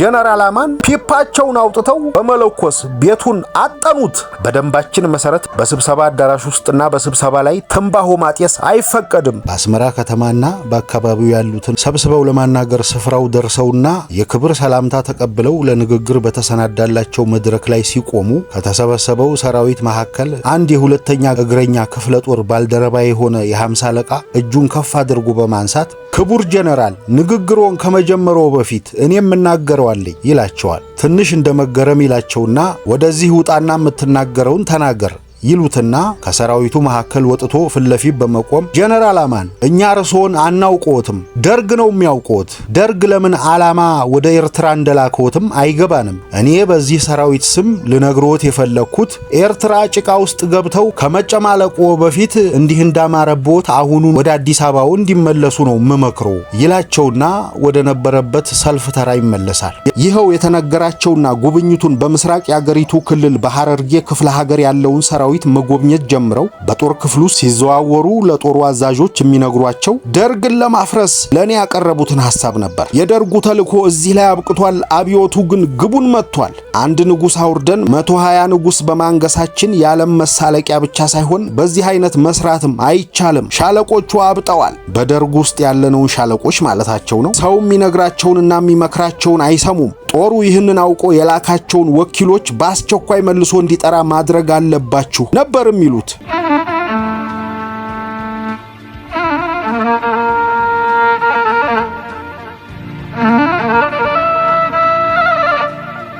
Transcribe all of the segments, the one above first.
ጀነራል አማን ፒፓቸውን አውጥተው በመለኮስ ቤቱን አጠኑት። በደንባችን መሰረት በስብሰባ አዳራሽ ውስጥና በስብሰባ ላይ ትንባሆ ማጤስ አይፈቀድም። በአስመራ ከተማና በአካባቢው ያሉትን ሰብስበው ለማናገር ስፍራው ደርሰውና የክብር ሰላምታ ተቀብለው ለንግግር በተሰናዳላቸው መድረክ ላይ ሲቆሙ ከተሰበሰበው ሰራዊት መካከል አንድ የሁለተኛ እግረኛ ክፍለ ጦር ባልደረባ የሆነ የ50 አለቃ እጁን ከፍ አድርጎ በማንሳት ክቡር ጀነራል ንግግሮን ከመጀመሩ በፊት እኔም እናገረዋለሁ ይላቸዋል። ትንሽ እንደመገረም ይላቸውና ወደዚህ ውጣና የምትናገረውን ተናገር ይሉትና ከሰራዊቱ መካከል ወጥቶ ፍለፊት በመቆም ጀነራል አማን እኛ ርሶን አናውቆትም፣ ደርግ ነው የሚያውቆት። ደርግ ለምን ዓላማ ወደ ኤርትራ እንደላከውትም አይገባንም። እኔ በዚህ ሰራዊት ስም ልነግሮት የፈለኩት ኤርትራ ጭቃ ውስጥ ገብተው ከመጨማለቆ በፊት እንዲህ እንዳማረቦት አሁኑ ወደ አዲስ አበባው እንዲመለሱ ነው መመክሮ ይላቸውና ወደ ነበረበት ሰልፍ ተራ ይመለሳል። ይኸው የተነገራቸውና ጉብኝቱን በምስራቅ ያገሪቱ ክልል በሐረርጌ ክፍለ ሀገር ያለውን ሰራዊት መጎብኘት ጀምረው በጦር ክፍሉ ሲዘዋወሩ ለጦሩ አዛዦች የሚነግሯቸው ደርግን ለማፍረስ ለኔ ያቀረቡትን ሐሳብ ነበር። የደርጉ ተልኮ እዚህ ላይ አብቅቷል፣ አብዮቱ ግን ግቡን መጥቷል። አንድ ንጉስ አውርደን 120 ንጉስ በማንገሳችን ያለም መሳለቂያ ብቻ ሳይሆን በዚህ አይነት መስራትም አይቻልም። ሻለቆቹ አብጠዋል። በደርጉ ውስጥ ያለነው ሻለቆች ማለታቸው ነው። ሰው የሚነግራቸውንና የሚመክራቸውን አይሰሙም። ጦሩ ይህንን አውቆ የላካቸውን ወኪሎች በአስቸኳይ መልሶ እንዲጠራ ማድረግ አለባችሁ ነበር የሚሉት።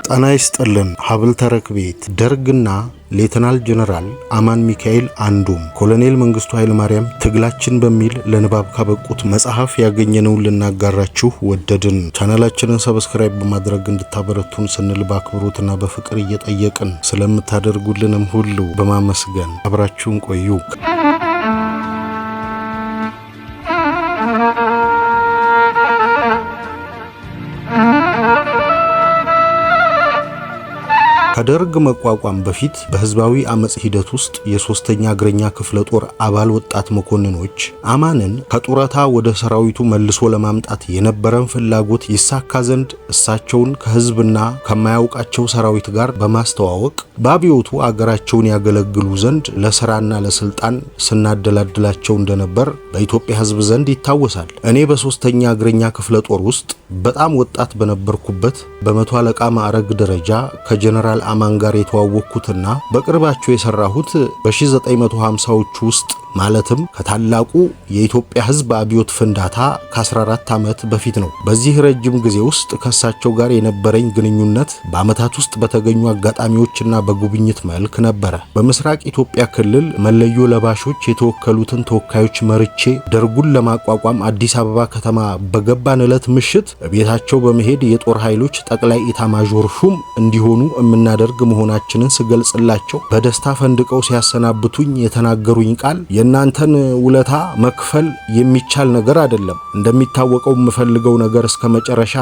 ጤና ይስጥልን። ሀብል ተረክቤት ደርግና ሌተናል ጀነራል አማን ሚካኤል አንዱም ኮሎኔል መንግስቱ ኃይለ ማርያም ትግላችን በሚል ለንባብ ካበቁት መጽሐፍ ያገኘነውን ልናጋራችሁ ወደድን። ቻናላችንን ሰብስክራይብ በማድረግ እንድታበረቱን ስንል በአክብሮትና በፍቅር እየጠየቅን ስለምታደርጉልንም ሁሉ በማመስገን አብራችሁን ቆዩ። ከደርግ መቋቋም በፊት በህዝባዊ አመጽ ሂደት ውስጥ የሶስተኛ እግረኛ ክፍለ ጦር አባል ወጣት መኮንኖች አማንን ከጡረታ ወደ ሰራዊቱ መልሶ ለማምጣት የነበረን ፍላጎት ይሳካ ዘንድ እሳቸውን ከህዝብና ከማያውቃቸው ሰራዊት ጋር በማስተዋወቅ በአብዮቱ አገራቸውን ያገለግሉ ዘንድ ለስራና ለስልጣን ስናደላድላቸው እንደነበር በኢትዮጵያ ህዝብ ዘንድ ይታወሳል። እኔ በሶስተኛ እግረኛ ክፍለ ጦር ውስጥ በጣም ወጣት በነበርኩበት በመቶ አለቃ ማዕረግ ደረጃ ከጀነራል አማን ጋር የተዋወቅኩትና በቅርባቸው የሰራሁት በ1950ዎቹ ውስጥ ማለትም ከታላቁ የኢትዮጵያ ህዝብ አብዮት ፍንዳታ ከ14 ዓመት በፊት ነው። በዚህ ረጅም ጊዜ ውስጥ ከሳቸው ጋር የነበረኝ ግንኙነት በአመታት ውስጥ በተገኙ አጋጣሚዎችና በጉብኝት መልክ ነበረ። በምስራቅ ኢትዮጵያ ክልል መለዮ ለባሾች የተወከሉትን ተወካዮች መርቼ ደርጉን ለማቋቋም አዲስ አበባ ከተማ በገባን ዕለት ምሽት ቤታቸው በመሄድ የጦር ኃይሎች ጠቅላይ ኢታማዦር ሹም እንዲሆኑ የምናደርግ መሆናችንን ስገልጽላቸው በደስታ ፈንድቀው ሲያሰናብቱኝ የተናገሩኝ ቃል የናንተን ውለታ መክፈል የሚቻል ነገር አይደለም። እንደሚታወቀው የምፈልገው ነገር እስከ መጨረሻ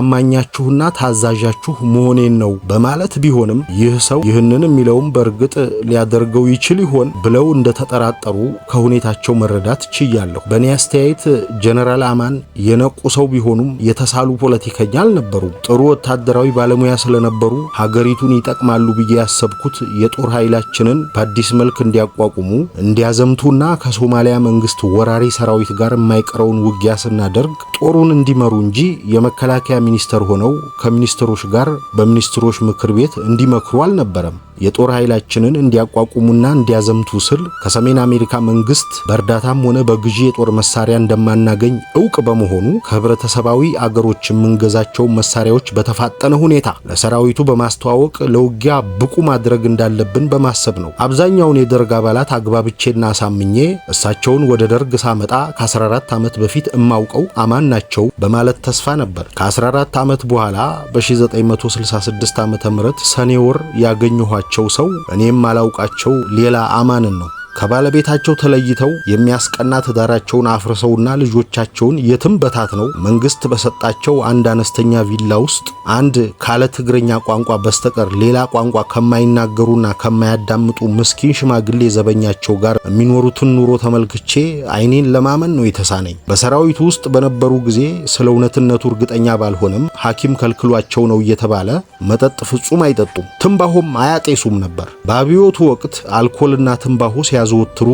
ታማኛችሁና ታዛዣችሁ መሆኔን ነው በማለት ቢሆንም ይህ ሰው ይህንን የሚለውም በእርግጥ ሊያደርገው ይችል ይሆን ብለው እንደተጠራጠሩ ከሁኔታቸው መረዳት ችያለሁ። በእኔ አስተያየት ጀነራል አማን የነቁ ሰው ቢሆኑም የተሳሉ ፖለቲከኛ አልነበሩም። ጥሩ ወታደራዊ ባለሙያ ስለነበሩ ሀገሪቱን ይጠቅማሉ ብዬ ያሰብኩት የጦር ኃይላችንን በአዲስ መልክ እንዲያቋቁሙ እንዲያዘምቱና ከሶማሊያ መንግስት ወራሪ ሰራዊት ጋር የማይቀረውን ውጊያ ስናደርግ ጦሩን እንዲመሩ እንጂ የመከላከያ ሚኒስተር ሆነው ከሚኒስትሮች ጋር በሚኒስትሮች ምክር ቤት እንዲመክሩ አልነበረም። የጦር ኃይላችንን እንዲያቋቁሙና እንዲያዘምቱ ስል ከሰሜን አሜሪካ መንግስት በእርዳታም ሆነ በግዢ የጦር መሳሪያ እንደማናገኝ ዕውቅ በመሆኑ ከህብረተሰባዊ አገሮች የምንገዛቸው መሳሪያዎች በተፋጠነ ሁኔታ ለሰራዊቱ በማስተዋወቅ ለውጊያ ብቁ ማድረግ እንዳለብን በማሰብ ነው። አብዛኛውን የደርግ አባላት አግባብቼና አሳምኜ እሳቸውን ወደ ደርግ ሳመጣ ከ14 ዓመት በፊት እማውቀው አማን ናቸው በማለት ተስፋ ነበር። ከ14 ዓመት በኋላ በ1966 ዓ.ም ሰኔ ወር ያገኘኋቸው ሰው እኔም አላውቃቸው ሌላ አማንን ነው። ከባለቤታቸው ተለይተው የሚያስቀና ትዳራቸውን አፍርሰውና ልጆቻቸውን የትም በታትነው መንግስት በሰጣቸው አንድ አነስተኛ ቪላ ውስጥ አንድ ካለ ትግርኛ ቋንቋ በስተቀር ሌላ ቋንቋ ከማይናገሩና ከማያዳምጡ ምስኪን ሽማግሌ ዘበኛቸው ጋር የሚኖሩትን ኑሮ ተመልክቼ አይኔን ለማመን ነው የተሳነኝ። በሰራዊቱ ውስጥ በነበሩ ጊዜ ስለ እውነትነቱ እርግጠኛ ባልሆነም ሐኪም ከልክሏቸው ነው እየተባለ መጠጥ ፍጹም አይጠጡም፣ ትንባሆም አያጤሱም ነበር። በአብዮቱ ወቅት አልኮልና ትንባሆ ሲያዘወትሩ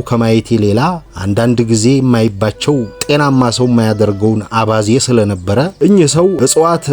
ከማየቴ ሌላ አንዳንድ ጊዜ የማይባቸው ጤናማ ሰው የማያደርገውን አባዜ ስለነበረ እኚህ ሰው እጽዋት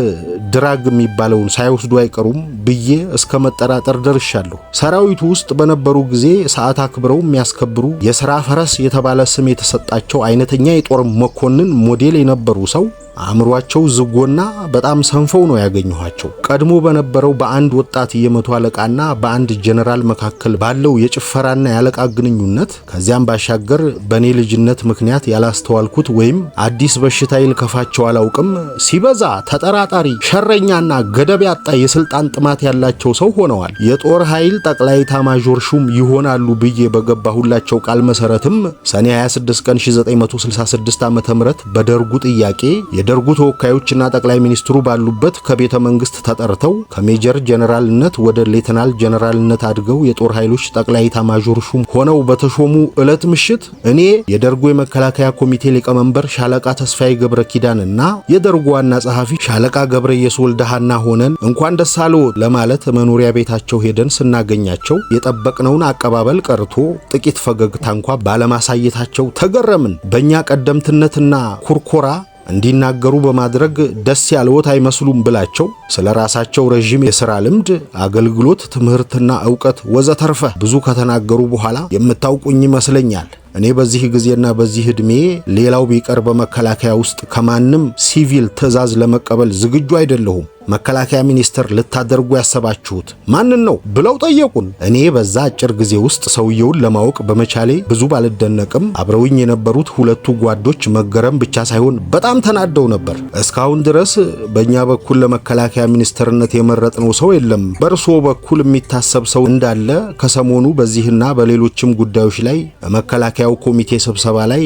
ድራግ የሚባለውን ሳይወስዱ አይቀሩም ብዬ እስከ መጠራጠር ደርሻለሁ። ሰራዊቱ ውስጥ በነበሩ ጊዜ ሰዓት አክብረው የሚያስከብሩ የሥራ ፈረስ የተባለ ስም የተሰጣቸው አይነተኛ የጦር መኮንን ሞዴል የነበሩ ሰው አእምሯቸው ዝጎና በጣም ሰንፈው ነው ያገኘኋቸው። ቀድሞ በነበረው በአንድ ወጣት የመቶ አለቃና በአንድ ጀነራል መካከል ባለው የጭፈራና ያለቃ ግንኙነት ከዚያም ባሻገር በኔ ልጅነት ምክንያት ያላስተዋልኩት ወይም አዲስ በሽታ ይልከፋቸው አላውቅም፣ ሲበዛ ተጠራጣሪ፣ ሸረኛና ገደብ ያጣ የስልጣን ጥማት ያላቸው ሰው ሆነዋል። የጦር ኃይል ጠቅላይ ኤታማዦር ሹም ይሆናሉ ብዬ በገባሁላቸው ቃል መሰረትም ሰኔ 26 ቀን 1966 ዓ.ም በደርጉ ጥያቄ የደርጉ ተወካዮችና ጠቅላይ ሚኒስትሩ ባሉበት ከቤተ መንግስት ተጠርተው ከሜጀር ጀነራልነት ወደ ሌተናል ጀነራልነት አድገው የጦር ኃይሎች ጠቅላይ ኤታማዦር ሹም ሆነው በተሾሙ ዕለት ምሽት እኔ የደርጉ የመከላከያ ኮሚቴ ሊቀመንበር ሻለቃ ተስፋዬ ገብረ ኪዳንና የደርጉ ዋና ጸሐፊ ሻለቃ ገብረ የሶልዳሃና ሆነን እንኳን ደስ አለው ለማለት መኖሪያ ቤታቸው ሄደን ስናገኛቸው የጠበቅነውን አቀባበል ቀርቶ ጥቂት ፈገግታ እንኳን ባለማሳየታቸው ተገረምን። በእኛ ቀደምትነትና ኩርኮራ እንዲናገሩ በማድረግ ደስ ያለዎት አይመስሉም ብላቸው ስለ ራሳቸው ረጅም የሥራ ልምድ፣ አገልግሎት፣ ትምህርትና ዕውቀት ወዘተርፈ ብዙ ከተናገሩ በኋላ የምታውቁኝ ይመስለኛል። እኔ በዚህ ጊዜና በዚህ ዕድሜ ሌላው ቢቀር በመከላከያ ውስጥ ከማንም ሲቪል ትዕዛዝ ለመቀበል ዝግጁ አይደለሁም። መከላከያ ሚኒስትር ልታደርጉ ያሰባችሁት ማንን ነው ብለው ጠየቁን። እኔ በዛ አጭር ጊዜ ውስጥ ሰውየውን ለማወቅ በመቻሌ ብዙ ባልደነቅም አብረውኝ የነበሩት ሁለቱ ጓዶች መገረም ብቻ ሳይሆን በጣም ተናደው ነበር። እስካሁን ድረስ በእኛ በኩል ለመከላከያ ሚኒስትርነት የመረጥነው ሰው የለም፣ በእርስዎ በኩል የሚታሰብ ሰው እንዳለ ከሰሞኑ በዚህና በሌሎችም ጉዳዮች ላይ በመከላከያው ኮሚቴ ስብሰባ ላይ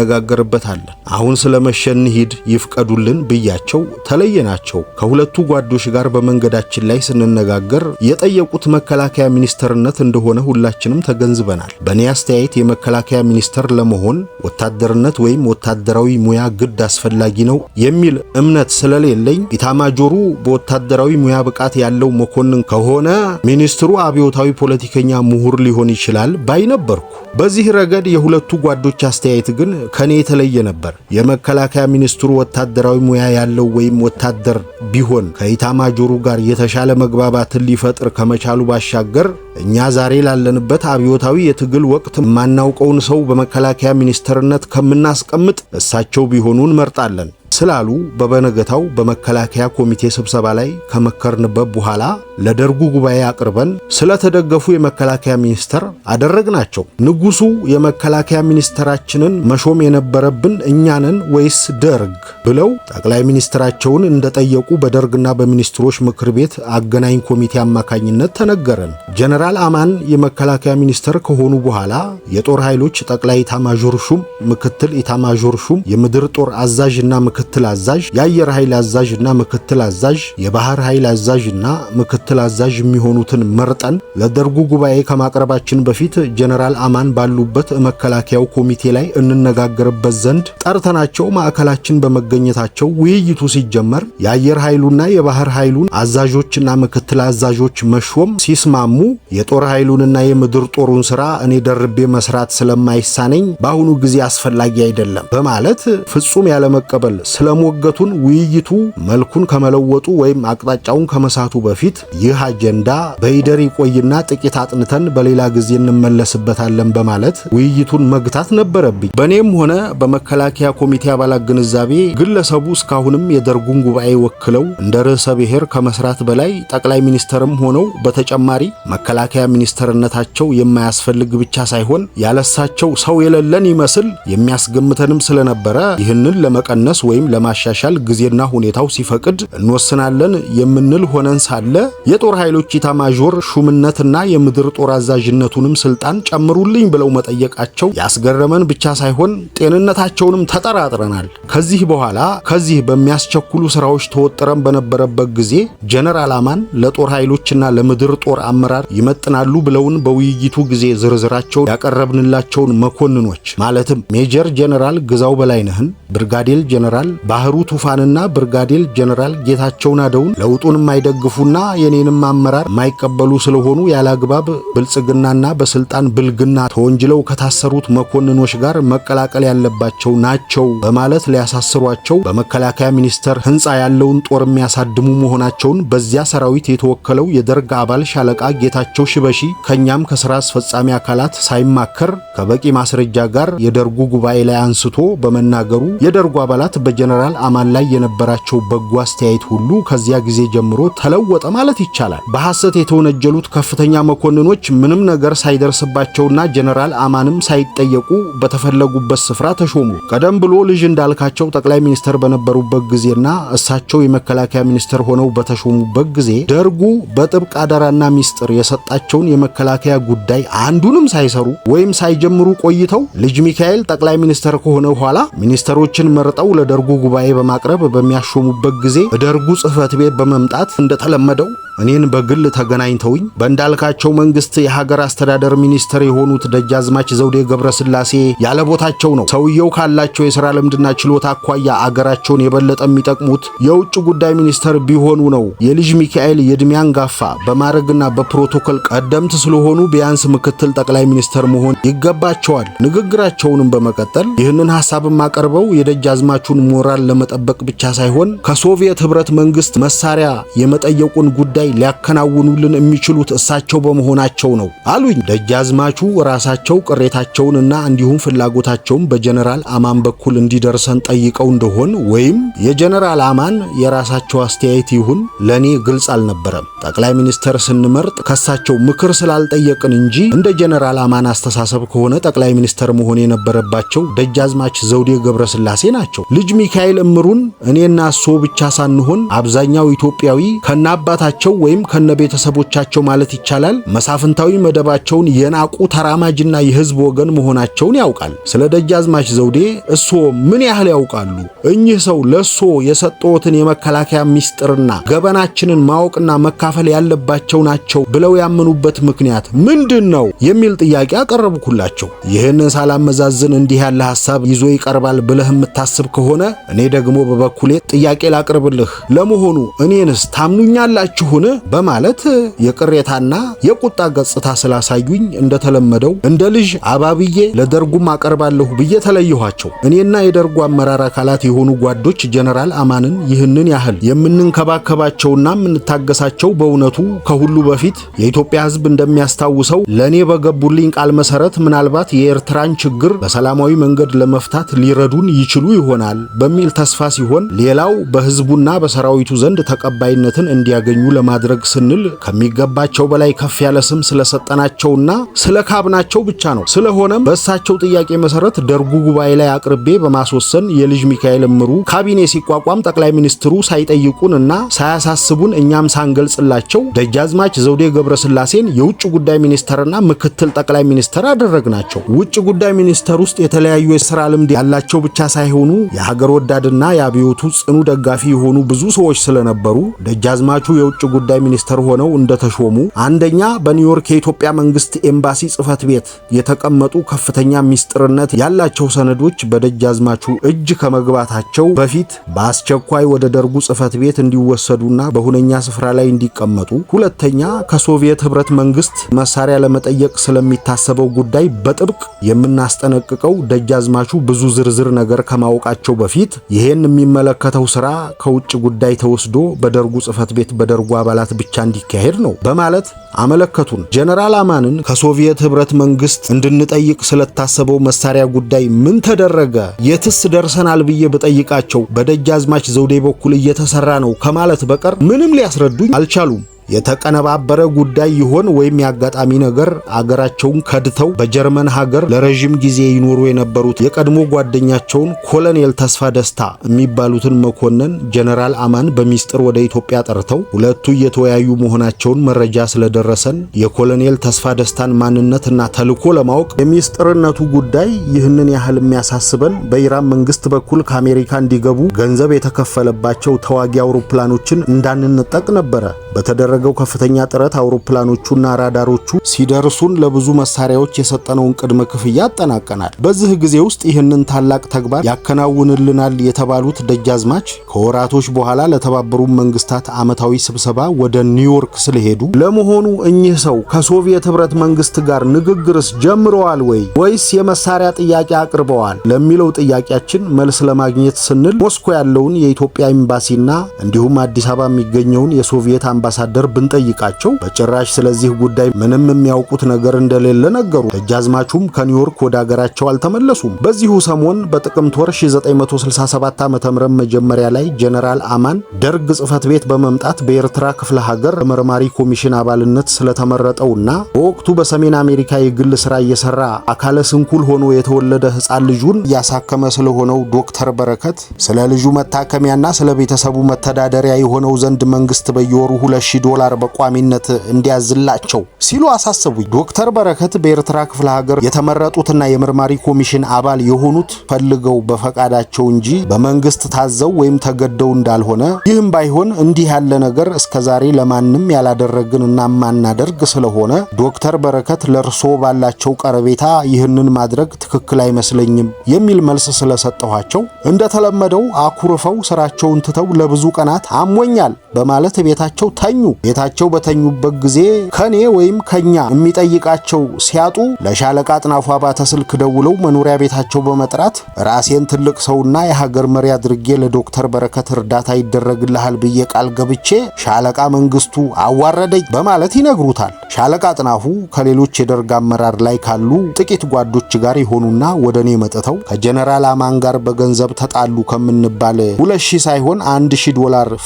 እንነጋገርበታለን። አሁን ስለመሸን ሂድ ይፍቀዱልን ብያቸው ተለየናቸው። ከሁለቱ ጓዶች ጋር በመንገዳችን ላይ ስንነጋገር የጠየቁት መከላከያ ሚኒስተርነት እንደሆነ ሁላችንም ተገንዝበናል። በእኔ አስተያየት የመከላከያ ሚኒስተር ለመሆን ወታደርነት ወይም ወታደራዊ ሙያ ግድ አስፈላጊ ነው የሚል እምነት ስለሌለኝ ኢታማጆሩ በወታደራዊ ሙያ ብቃት ያለው መኮንን ከሆነ ሚኒስትሩ አብዮታዊ ፖለቲከኛ ምሁር ሊሆን ይችላል ባይ ነበርኩ። በዚህ ረገድ የሁለቱ ጓዶች አስተያየት ግን ከኔ የተለየ ነበር። የመከላከያ ሚኒስትሩ ወታደራዊ ሙያ ያለው ወይም ወታደር ቢሆን ከኢታማጆሩ ጋር የተሻለ መግባባትን ሊፈጥር ከመቻሉ ባሻገር እኛ ዛሬ ላለንበት አብዮታዊ የትግል ወቅት ማናውቀውን ሰው በመከላከያ ሚኒስትርነት ከምናስቀምጥ እሳቸው ቢሆኑ እንመርጣለን ስላሉ በበነገታው በመከላከያ ኮሚቴ ስብሰባ ላይ ከመከርንበት በኋላ ለደርጉ ጉባኤ አቅርበን ስለተደገፉ የመከላከያ ሚኒስተር አደረግናቸው። ንጉሱ የመከላከያ ሚኒስተራችንን መሾም የነበረብን እኛንን ወይስ ደርግ ብለው ጠቅላይ ሚኒስትራቸውን እንደጠየቁ በደርግና በሚኒስትሮች ምክር ቤት አገናኝ ኮሚቴ አማካኝነት ተነገረን። ጀነራል አማን የመከላከያ ሚኒስተር ከሆኑ በኋላ የጦር ኃይሎች ጠቅላይ ኢታማዦር ሹም፣ ምክትል ኢታማዦር ሹም፣ የምድር ጦር አዛዥና ምክትል አዛዥ፣ የአየር ኃይል አዛዥና ምክትል አዛዥ፣ የባህር ኃይል አዛዥና ምክትል አዛዥ የሚሆኑትን መርጠን ለደርጉ ጉባኤ ከማቅረባችን በፊት ጀነራል አማን ባሉበት መከላከያው ኮሚቴ ላይ እንነጋገርበት ዘንድ ጠርተናቸው ማዕከላችን በመገኘታቸው ውይይቱ ሲጀመር የአየር ኃይሉና የባህር ኃይሉን አዛዦችና ምክትል አዛዦች መሾም ሲስማሙ የጦር ኃይሉንና የምድር ጦሩን ሥራ እኔ ደርቤ መስራት ስለማይሳነኝ በአሁኑ ጊዜ አስፈላጊ አይደለም በማለት ፍጹም ያለመቀበል ስለሞገቱን ውይይቱ መልኩን ከመለወጡ ወይም አቅጣጫውን ከመሳቱ በፊት ይህ አጀንዳ በይደር ይቆይና ጥቂት አጥንተን በሌላ ጊዜ እንመለስበታለን በማለት ውይይቱን መግታት ነበረብኝ። በእኔም ሆነ በመከላከያ ኮሚቴ አባላት ግንዛቤ ግለሰቡ እስካሁንም የደርጉን ጉባኤ ወክለው እንደ ርዕሰ ብሔር ከመስራት በላይ ጠቅላይ ሚኒስተርም ሆነው በተጨማሪ መከላከያ ሚኒስተርነታቸው የማያስፈልግ ብቻ ሳይሆን ያለሳቸው ሰው የሌለን ይመስል የሚያስገምተንም ስለነበረ ይህንን ለመቀነስ ወይም ወይም ለማሻሻል ጊዜና ሁኔታው ሲፈቅድ እንወስናለን የምንል ሆነን ሳለ የጦር ኃይሎች ኢታማዦር ሹምነትና የምድር ጦር አዛዥነቱንም ስልጣን ጨምሩልኝ ብለው መጠየቃቸው ያስገረመን ብቻ ሳይሆን ጤንነታቸውንም ተጠራጥረናል። ከዚህ በኋላ ከዚህ በሚያስቸኩሉ ስራዎች ተወጥረን በነበረበት ጊዜ ጀነራል አማን ለጦር ኃይሎችና ለምድር ጦር አመራር ይመጥናሉ ብለውን በውይይቱ ጊዜ ዝርዝራቸው ያቀረብንላቸውን መኮንኖች ማለትም ሜጀር ጀነራል ግዛው በላይነህን፣ ብርጋዴር ጀነራል ባህሩ ቱፋንና ብርጋዴር ጀነራል ጌታቸው ናደውን ለውጡን የማይደግፉና የኔንም አመራር የማይቀበሉ ስለሆኑ ያላግባብ ብልጽግናና በስልጣን ብልግና ተወንጅለው ከታሰሩት መኮንኖች ጋር መቀላቀል ያለባቸው ናቸው በማለት ሊያሳስሯቸው በመከላከያ ሚኒስቴር ህንጻ ያለውን ጦር የሚያሳድሙ መሆናቸውን በዚያ ሰራዊት የተወከለው የደርግ አባል ሻለቃ ጌታቸው ሽበሺ ከኛም ከስራ አስፈጻሚ አካላት ሳይማከር ከበቂ ማስረጃ ጋር የደርጉ ጉባኤ ላይ አንስቶ በመናገሩ የደርጉ አባላት በጀነራል አማን ላይ የነበራቸው በጎ አስተያየት ሁሉ ከዚያ ጊዜ ጀምሮ ተለወጠ ማለት ይቻላል። በሐሰት የተወነጀሉት ከፍተኛ መኮንኖች ምንም ነገር ሳይደርስባቸውና ጀነራል አማንም ሳይጠየቁ በተፈለጉበት ስፍራ ተሾሙ። ቀደም ብሎ ልጅ እንዳልካቸው ጠቅላይ ሚኒስትር በነበሩበት ጊዜና እሳቸው የመከላከያ ሚኒስትር ሆነው በተሾሙበት ጊዜ ደርጉ በጥብቅ አደራና ሚስጥር የሰጣቸውን የመከላከያ ጉዳይ አንዱንም ሳይሰሩ ወይም ሳይጀምሩ ቆይተው ልጅ ሚካኤል ጠቅላይ ሚኒስትር ከሆነ በኋላ ሚኒስትሮችን መርጠው ለደርጉ ጉባኤ በማቅረብ በሚያሾሙበት ጊዜ ደርጉ ጽሕፈት ቤት በመምጣት እንደተለመደው እኔን በግል ተገናኝተውኝ በእንዳልካቸው መንግስት የሀገር አስተዳደር ሚኒስትር የሆኑት ደጃዝማች ዘውዴ ገብረስላሴ ያለ ቦታቸው ነው። ሰውየው ካላቸው የሥራ ልምድና ችሎታ አኳያ አገራቸውን የበለጠ የሚጠቅሙት የውጭ ጉዳይ ሚኒስትር ቢሆኑ ነው። የልጅ ሚካኤል የዕድሜ አንጋፋ በማዕረግና በፕሮቶኮል ቀደምት ስለሆኑ ቢያንስ ምክትል ጠቅላይ ሚኒስትር መሆን ይገባቸዋል። ንግግራቸውንም በመቀጠል ይህንን ሐሳብ ማቀርበው የደጃዝማቹን ሞራል ለመጠበቅ ብቻ ሳይሆን ከሶቪየት ህብረት መንግስት መሳሪያ የመጠየቁን ጉዳይ ሊያከናውኑልን የሚችሉት እሳቸው በመሆናቸው ነው አሉኝ። ደጃዝማቹ ራሳቸው ቅሬታቸውንና እንዲሁም ፍላጎታቸውን በጀነራል አማን በኩል እንዲደርሰን ጠይቀው እንደሆን ወይም የጀነራል አማን የራሳቸው አስተያየት ይሁን ለኔ ግልጽ አልነበረም። ጠቅላይ ሚኒስትር ስንመርጥ ከሳቸው ምክር ስላልጠየቅን እንጂ እንደ ጀነራል አማን አስተሳሰብ ከሆነ ጠቅላይ ሚኒስትር መሆን የነበረባቸው ደጃዝማች ዘውዴ ገብረስላሴ ናቸው። ልጅ ሚካኤል እምሩን እኔና እሱ ብቻ ሳንሆን አብዛኛው ኢትዮጵያዊ ከነአባታቸው ወይም ከነቤተሰቦቻቸው ማለት ይቻላል መሳፍንታዊ መደባቸውን የናቁ ተራማጅና የህዝብ ወገን መሆናቸውን ያውቃል። ስለ ደጃዝማች ዘውዴ እሶ ምን ያህል ያውቃሉ? እኚህ ሰው ለሶ የሰጠዎትን የመከላከያ ሚስጥርና ገበናችንን ማወቅና መካፈል ያለባቸው ናቸው ብለው ያመኑበት ምክንያት ምንድነው የሚል ጥያቄ አቀረብኩላቸው። ይህንን ሳላመዛዝን እንዲህ ያለ ሐሳብ ይዞ ይቀርባል ብለህ የምታስብ ከሆነ እኔ ደግሞ በበኩሌ ጥያቄ ላቅርብልህ። ለመሆኑ እኔንስ ታምኑኛላችሁ በማለት የቅሬታና የቁጣ ገጽታ ስላሳዩኝ እንደተለመደው እንደ ልጅ አባብዬ ለደርጉም አቀርባለሁ ብዬ ተለየኋቸው። እኔና የደርጉ አመራር አካላት የሆኑ ጓዶች ጀነራል አማንን ይህንን ያህል የምንንከባከባቸውና የምንታገሳቸው በእውነቱ ከሁሉ በፊት የኢትዮጵያ ሕዝብ እንደሚያስታውሰው ለኔ በገቡልኝ ቃል መሰረት ምናልባት የኤርትራን ችግር በሰላማዊ መንገድ ለመፍታት ሊረዱን ይችሉ ይሆናል በሚል ተስፋ ሲሆን፣ ሌላው በሕዝቡና በሰራዊቱ ዘንድ ተቀባይነትን እንዲያገኙ ለማድረግ ስንል ከሚገባቸው በላይ ከፍ ያለ ስም ስለሰጠናቸውና ስለካብናቸው ብቻ ነው። ስለሆነም በእሳቸው ጥያቄ መሰረት ደርጉ ጉባኤ ላይ አቅርቤ በማስወሰን የልጅ ሚካኤል እምሩ ካቢኔ ሲቋቋም ጠቅላይ ሚኒስትሩ ሳይጠይቁንና ሳያሳስቡን እኛም ሳንገልጽላቸው ደጃዝማች ዘውዴ ገብረስላሴን የውጭ ጉዳይ ሚኒስትርና ምክትል ጠቅላይ ሚኒስትር አደረግናቸው። ውጭ ጉዳይ ሚኒስቴር ውስጥ የተለያዩ የሥራ ልምድ ያላቸው ብቻ ሳይሆኑ የሀገር ወዳድና የአብዮቱ ጽኑ ደጋፊ የሆኑ ብዙ ሰዎች ስለነበሩ ደጃዝማቹ የውጭ ጉዳይ ሚኒስትር ሆነው እንደተሾሙ አንደኛ በኒውዮርክ የኢትዮጵያ መንግስት ኤምባሲ ጽሕፈት ቤት የተቀመጡ ከፍተኛ ሚስጥርነት ያላቸው ሰነዶች በደጃዝማቹ እጅ ከመግባታቸው በፊት በአስቸኳይ ወደ ደርጉ ጽሕፈት ቤት እንዲወሰዱና በሁነኛ ስፍራ ላይ እንዲቀመጡ፣ ሁለተኛ ከሶቪየት ህብረት መንግስት መሳሪያ ለመጠየቅ ስለሚታሰበው ጉዳይ በጥብቅ የምናስጠነቅቀው ደጃዝማቹ ብዙ ዝርዝር ነገር ከማወቃቸው በፊት ይሄን የሚመለከተው ስራ ከውጭ ጉዳይ ተወስዶ በደርጉ ጽሕፈት ቤት በደርጉ አባላት ብቻ እንዲካሄድ ነው በማለት አመለከቱን። ጀነራል አማንን ከሶቪየት ህብረት መንግስት እንድንጠይቅ ስለታሰበው መሳሪያ ጉዳይ ምን ተደረገ፣ የትስ ደርሰናል ብዬ በጠይቃቸው በደጃዝማች ዘውዴ በኩል እየተሰራ ነው ከማለት በቀር ምንም ሊያስረዱኝ አልቻሉም። የተቀነባበረ ጉዳይ ይሆን ወይም ያጋጣሚ ነገር አገራቸውን ከድተው በጀርመን ሀገር ለረጅም ጊዜ ይኖሩ የነበሩት የቀድሞ ጓደኛቸውን ኮሎኔል ተስፋ ደስታ የሚባሉትን መኮንን ጀነራል አማን በሚስጥር ወደ ኢትዮጵያ ጠርተው ሁለቱ እየተወያዩ መሆናቸውን መረጃ ስለደረሰን የኮሎኔል ተስፋ ደስታን ማንነትና ተልዕኮ ለማወቅ የሚስጥርነቱ ጉዳይ ይህንን ያህል የሚያሳስበን በኢራን መንግስት በኩል ከአሜሪካ እንዲገቡ ገንዘብ የተከፈለባቸው ተዋጊ አውሮፕላኖችን እንዳንነጠቅ ነበረ። በተደረገው ከፍተኛ ጥረት አውሮፕላኖቹና ራዳሮቹ ሲደርሱን ለብዙ መሳሪያዎች የሰጠነውን ቅድመ ክፍያ አጠናቀናል። በዚህ ጊዜ ውስጥ ይህንን ታላቅ ተግባር ያከናውንልናል የተባሉት ደጃዝማች ከወራቶች በኋላ ለተባበሩት መንግስታት ዓመታዊ ስብሰባ ወደ ኒውዮርክ ስለሄዱ ለመሆኑ እኚህ ሰው ከሶቪየት ህብረት መንግስት ጋር ንግግርስ ጀምረዋል ወይስ የመሳሪያ ጥያቄ አቅርበዋል ለሚለው ጥያቄያችን መልስ ለማግኘት ስንል ሞስኮ ያለውን የኢትዮጵያ ኤምባሲና እንዲሁም አዲስ አበባ የሚገኘውን የሶቪየት አምባሳደር ብንጠይቃቸው በጭራሽ ስለዚህ ጉዳይ ምንም የሚያውቁት ነገር እንደሌለ ነገሩ። ደጃዝማቹም ከኒውዮርክ ወደ አገራቸው አልተመለሱም። በዚሁ ሰሞን በጥቅምት ወር 1967 ዓ.ም መጀመሪያ ላይ ጀነራል አማን ደርግ ጽህፈት ቤት በመምጣት በኤርትራ ክፍለ ሀገር መርማሪ ኮሚሽን አባልነት ስለተመረጠውና በወቅቱ በሰሜን አሜሪካ የግል ስራ እየሰራ አካለ ስንኩል ሆኖ የተወለደ ህፃን ልጁን እያሳከመ ስለሆነው ዶክተር በረከት ስለ ልጁ መታከሚያና ስለ ቤተሰቡ መተዳደሪያ የሆነው ዘንድ መንግስት በየወሩ $2,000 በቋሚነት እንዲያዝላቸው ሲሉ አሳሰቡኝ። ዶክተር በረከት በኤርትራ ክፍለ ሀገር የተመረጡትና የመርማሪ ኮሚሽን አባል የሆኑት ፈልገው በፈቃዳቸው እንጂ በመንግስት ታዘው ወይም ተገደው እንዳልሆነ፣ ይህም ባይሆን እንዲህ ያለ ነገር እስከዛሬ ለማንም ያላደረግንና ማናደርግ ስለሆነ ዶክተር በረከት ለርሶ ባላቸው ቀረቤታ ይህንን ማድረግ ትክክል አይመስለኝም የሚል መልስ ስለሰጠኋቸው እንደተለመደው አኩርፈው ስራቸውን ትተው ለብዙ ቀናት አሞኛል በማለት ቤታቸው ተኙ። ቤታቸው በተኙበት ጊዜ ከኔ ወይም ከኛ የሚጠይቃቸው ሲያጡ ለሻለቃ አጥናፉ አባተ ስልክ ደውለው መኖሪያ ቤታቸው በመጥራት ራሴን ትልቅ ሰውና የሀገር መሪ አድርጌ ለዶክተር በረከት እርዳታ ይደረግልሃል ብዬ ቃል ገብቼ ሻለቃ መንግስቱ አዋረደኝ በማለት ይነግሩታል። ሻለቃ አጥናፉ ከሌሎች የደርግ አመራር ላይ ካሉ ጥቂት ጓዶች ጋር ይሆኑና ወደኔ መጥተው ከጀነራል አማን ጋር በገንዘብ ተጣሉ ከምንባል 2,000 ሳይሆን $1,000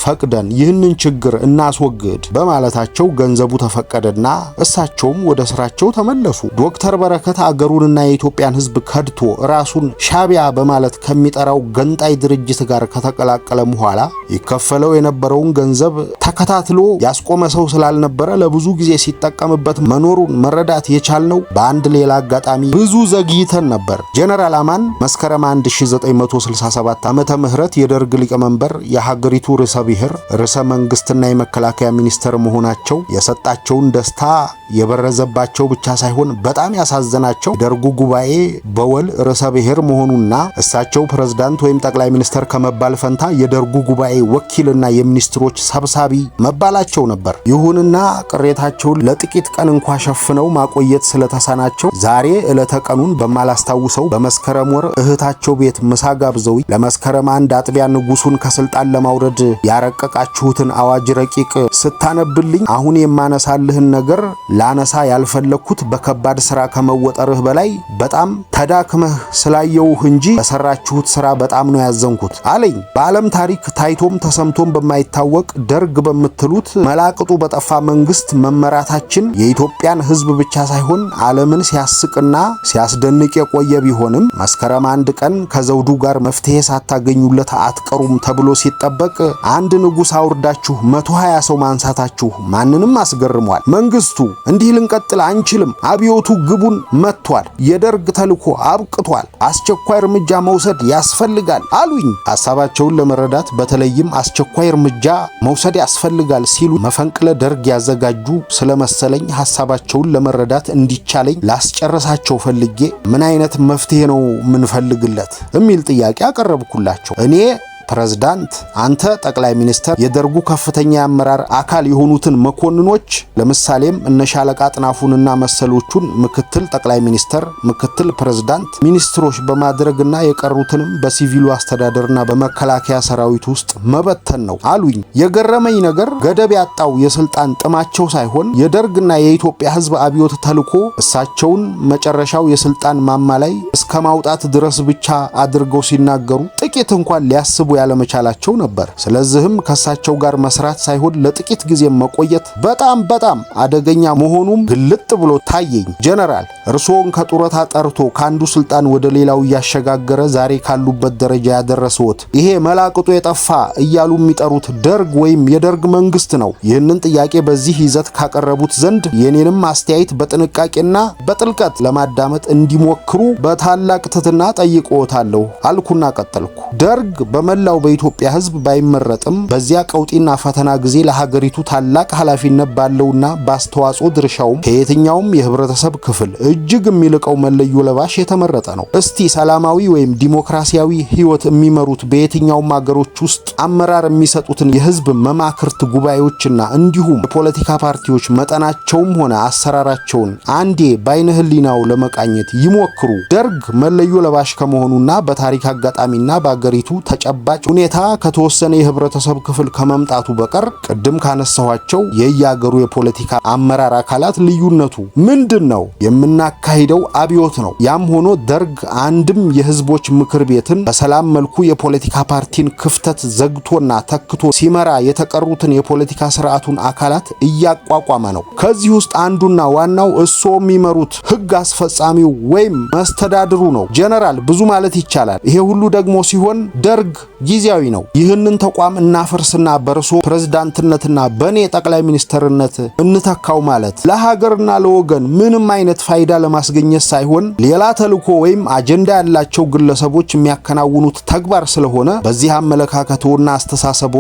ፈቅደን ይህንን ችግር እናስወግድ በማለታቸው ገንዘቡ ተፈቀደና እሳቸውም ወደ ስራቸው ተመለሱ። ዶክተር በረከት አገሩንና የኢትዮጵያን ሕዝብ ከድቶ ራሱን ሻቢያ በማለት ከሚጠራው ገንጣይ ድርጅት ጋር ከተቀላቀለ በኋላ ይከፈለው የነበረውን ገንዘብ ተከታትሎ ያስቆመ ሰው ስላልነበረ ለብዙ ጊዜ ሲጠቀምበት መኖሩን መረዳት የቻልነው በአንድ ሌላ አጋጣሚ ብዙ ዘግይተን ነበር። ጀነራል አማን መስከረም 1967 ዓመተ ምህረት የደርግ ሊቀመንበር የሀገሪቱ ርዕሰ ብሔር ርዕሰ መንግስትና የመከላከያ ሚኒስተር መሆናቸው የሰጣቸውን ደስታ የበረዘባቸው ብቻ ሳይሆን በጣም ያሳዘናቸው ደርጉ ጉባኤ በወል ርዕሰ ብሔር መሆኑና እሳቸው ፕሬዝዳንት ወይም ጠቅላይ ሚኒስተር ከመባል ፈንታ የደርጉ ጉባኤ ወኪልና የሚኒስትሮች ሰብሳቢ መባላቸው ነበር። ይሁንና ቅሬታቸውን ለጥቂት ቀን እንኳ ሸፍነው ማቆየት ስለተሳናቸው ዛሬ ዕለተ ቀኑን በማላስታውሰው በመስከረም ወር እህታቸው ቤት ምሳ ጋብዘው ለመስከረም 1 አጥቢያ ንጉሱን ከስልጣን ለማውረድ ያረቀቃችሁትን አዋጅ ረቂቅ ስታነብልኝ አሁን የማነሳልህን ነገር ላነሳ ያልፈለኩት በከባድ ስራ ከመወጠርህ በላይ በጣም ተዳክመህ ስላየውህ እንጂ በሰራችሁት ስራ በጣም ነው ያዘንኩት አለኝ። በዓለም ታሪክ ታይቶም ተሰምቶም በማይታወቅ ደርግ በምትሉት መላቅጡ በጠፋ መንግስት መመራታችን የኢትዮጵያን ሕዝብ ብቻ ሳይሆን ዓለምን ሲያስቅና ሲያስደንቅ የቆየ ቢሆንም መስከረም 1 ቀን ከዘውዱ ጋር መፍትሄ ሳታገኙለት አትቀሩም ተብሎ ሲጠበቅ አንድ ንጉስ አውርዳችሁ 120 ሰው ማንሳታችሁ ማንንም አስገርሟል። መንግስቱ እንዲህ ልንቀጥል አንችልም፣ አብዮቱ ግቡን መጥቷል፣ የደርግ ተልኮ አብቅቷል፣ አስቸኳይ እርምጃ መውሰድ ያስፈልጋል አሉኝ። ሐሳባቸውን ለመረዳት በተለይም አስቸኳይ እርምጃ መውሰድ ያስፈልጋል ሲሉ መፈንቅለ ደርግ ያዘጋጁ ስለመሰለኝ ሐሳባቸውን ለመረዳት እንዲቻለኝ ላስጨርሳቸው ፈልጌ ምን አይነት መፍትሄ ነው ምንፈልግለት የሚል ጥያቄ አቀረብኩላቸው። እኔ ፕሬዝዳንት፣ አንተ ጠቅላይ ሚኒስተር የደርጉ ከፍተኛ አመራር አካል የሆኑትን መኮንኖች ለምሳሌም እነ ሻለቃ አጥናፉንና መሰሎቹን ምክትል ጠቅላይ ሚኒስተር፣ ምክትል ፕሬዝዳንት፣ ሚኒስትሮች በማድረግና የቀሩትንም በሲቪሉ አስተዳደርና በመከላከያ ሰራዊት ውስጥ መበተን ነው አሉኝ። የገረመኝ ነገር ገደብ ያጣው የስልጣን ጥማቸው ሳይሆን የደርግና የኢትዮጵያ ሕዝብ አብዮት ተልኮ እሳቸውን መጨረሻው የስልጣን ማማ ላይ እስከ ማውጣት ድረስ ብቻ አድርገው ሲናገሩ ጥቂት ለጥቂት እንኳን ሊያስቡ ያለመቻላቸው ነበር። ስለዚህም ከሳቸው ጋር መስራት ሳይሆን ለጥቂት ጊዜ መቆየት በጣም አደገኛ መሆኑም ግልጥ ብሎ ታየኝ። ጀነራል እርሶን ከጡረታ ጠርቶ ካንዱ ስልጣን ወደ ሌላው ያሸጋገረ ዛሬ ካሉበት ደረጃ ያደረሰዎት ይሄ መላቅጡ የጠፋ እያሉ የሚጠሩት ደርግ ወይም የደርግ መንግስት ነው። ይህንን ጥያቄ በዚህ ይዘት ካቀረቡት ዘንድ የኔንም አስተያየት በጥንቃቄና በጥልቀት ለማዳመጥ እንዲሞክሩ በታላቅ ትህትና ጠይቆታለሁ አልኩና ቀጠልኩ። ደርግ በመላው በኢትዮጵያ ህዝብ ባይመረጥም በዚያ ቀውጢና ፈተና ጊዜ ለሀገሪቱ ታላቅ ኃላፊነት ባለውና ባስተዋጽኦ ድርሻውም ከየትኛውም የህብረተሰብ ክፍል እጅግ የሚልቀው መለዮ ለባሽ የተመረጠ ነው። እስቲ ሰላማዊ ወይም ዲሞክራሲያዊ ህይወት የሚመሩት በየትኛውም ሀገሮች ውስጥ አመራር የሚሰጡትን የህዝብ መማክርት ጉባኤዎችና እንዲሁም የፖለቲካ ፓርቲዎች መጠናቸውም ሆነ አሰራራቸውን አንዴ በአይነ ህሊናው ለመቃኘት ይሞክሩ። ደርግ መለዮ ለባሽ ከመሆኑና በታሪክ አጋጣሚና በአገሪቱ ተጨባጭ ሁኔታ ከተወሰነ የህብረተሰብ ክፍል ከመምጣቱ በቀር ቅድም ካነሳኋቸው የየአገሩ የፖለቲካ አመራር አካላት ልዩነቱ ምንድነው? የምናካሂደው አብዮት ነው። ያም ሆኖ ደርግ አንድም የህዝቦች ምክር ቤትን በሰላም መልኩ የፖለቲካ ፓርቲን ክፍተት ዘግቶና ተክቶ ሲመራ የተቀሩትን የፖለቲካ ስርዓቱን አካላት እያቋቋመ ነው። ከዚህ ውስጥ አንዱና ዋናው እሶ የሚመሩት ህግ አስፈጻሚው ወይም መስተዳድሩ ነው። ጀነራል ብዙ ማለት ይቻላል። ይሄ ሁሉ ደግሞ ሲሆን ደርግ ጊዜያዊ ነው። ይህንን ተቋም እናፈርስና በርሶ ፕሬዝዳንትነትና በኔ ጠቅላይ ሚኒስትርነት እንተካው ማለት ለሀገርና ለወገን ምንም አይነት ፋይዳ ለማስገኘት ሳይሆን ሌላ ተልእኮ ወይም አጀንዳ ያላቸው ግለሰቦች የሚያከናውኑት ተግባር ስለሆነ በዚህ አመለካከቶና አስተሳሰቦ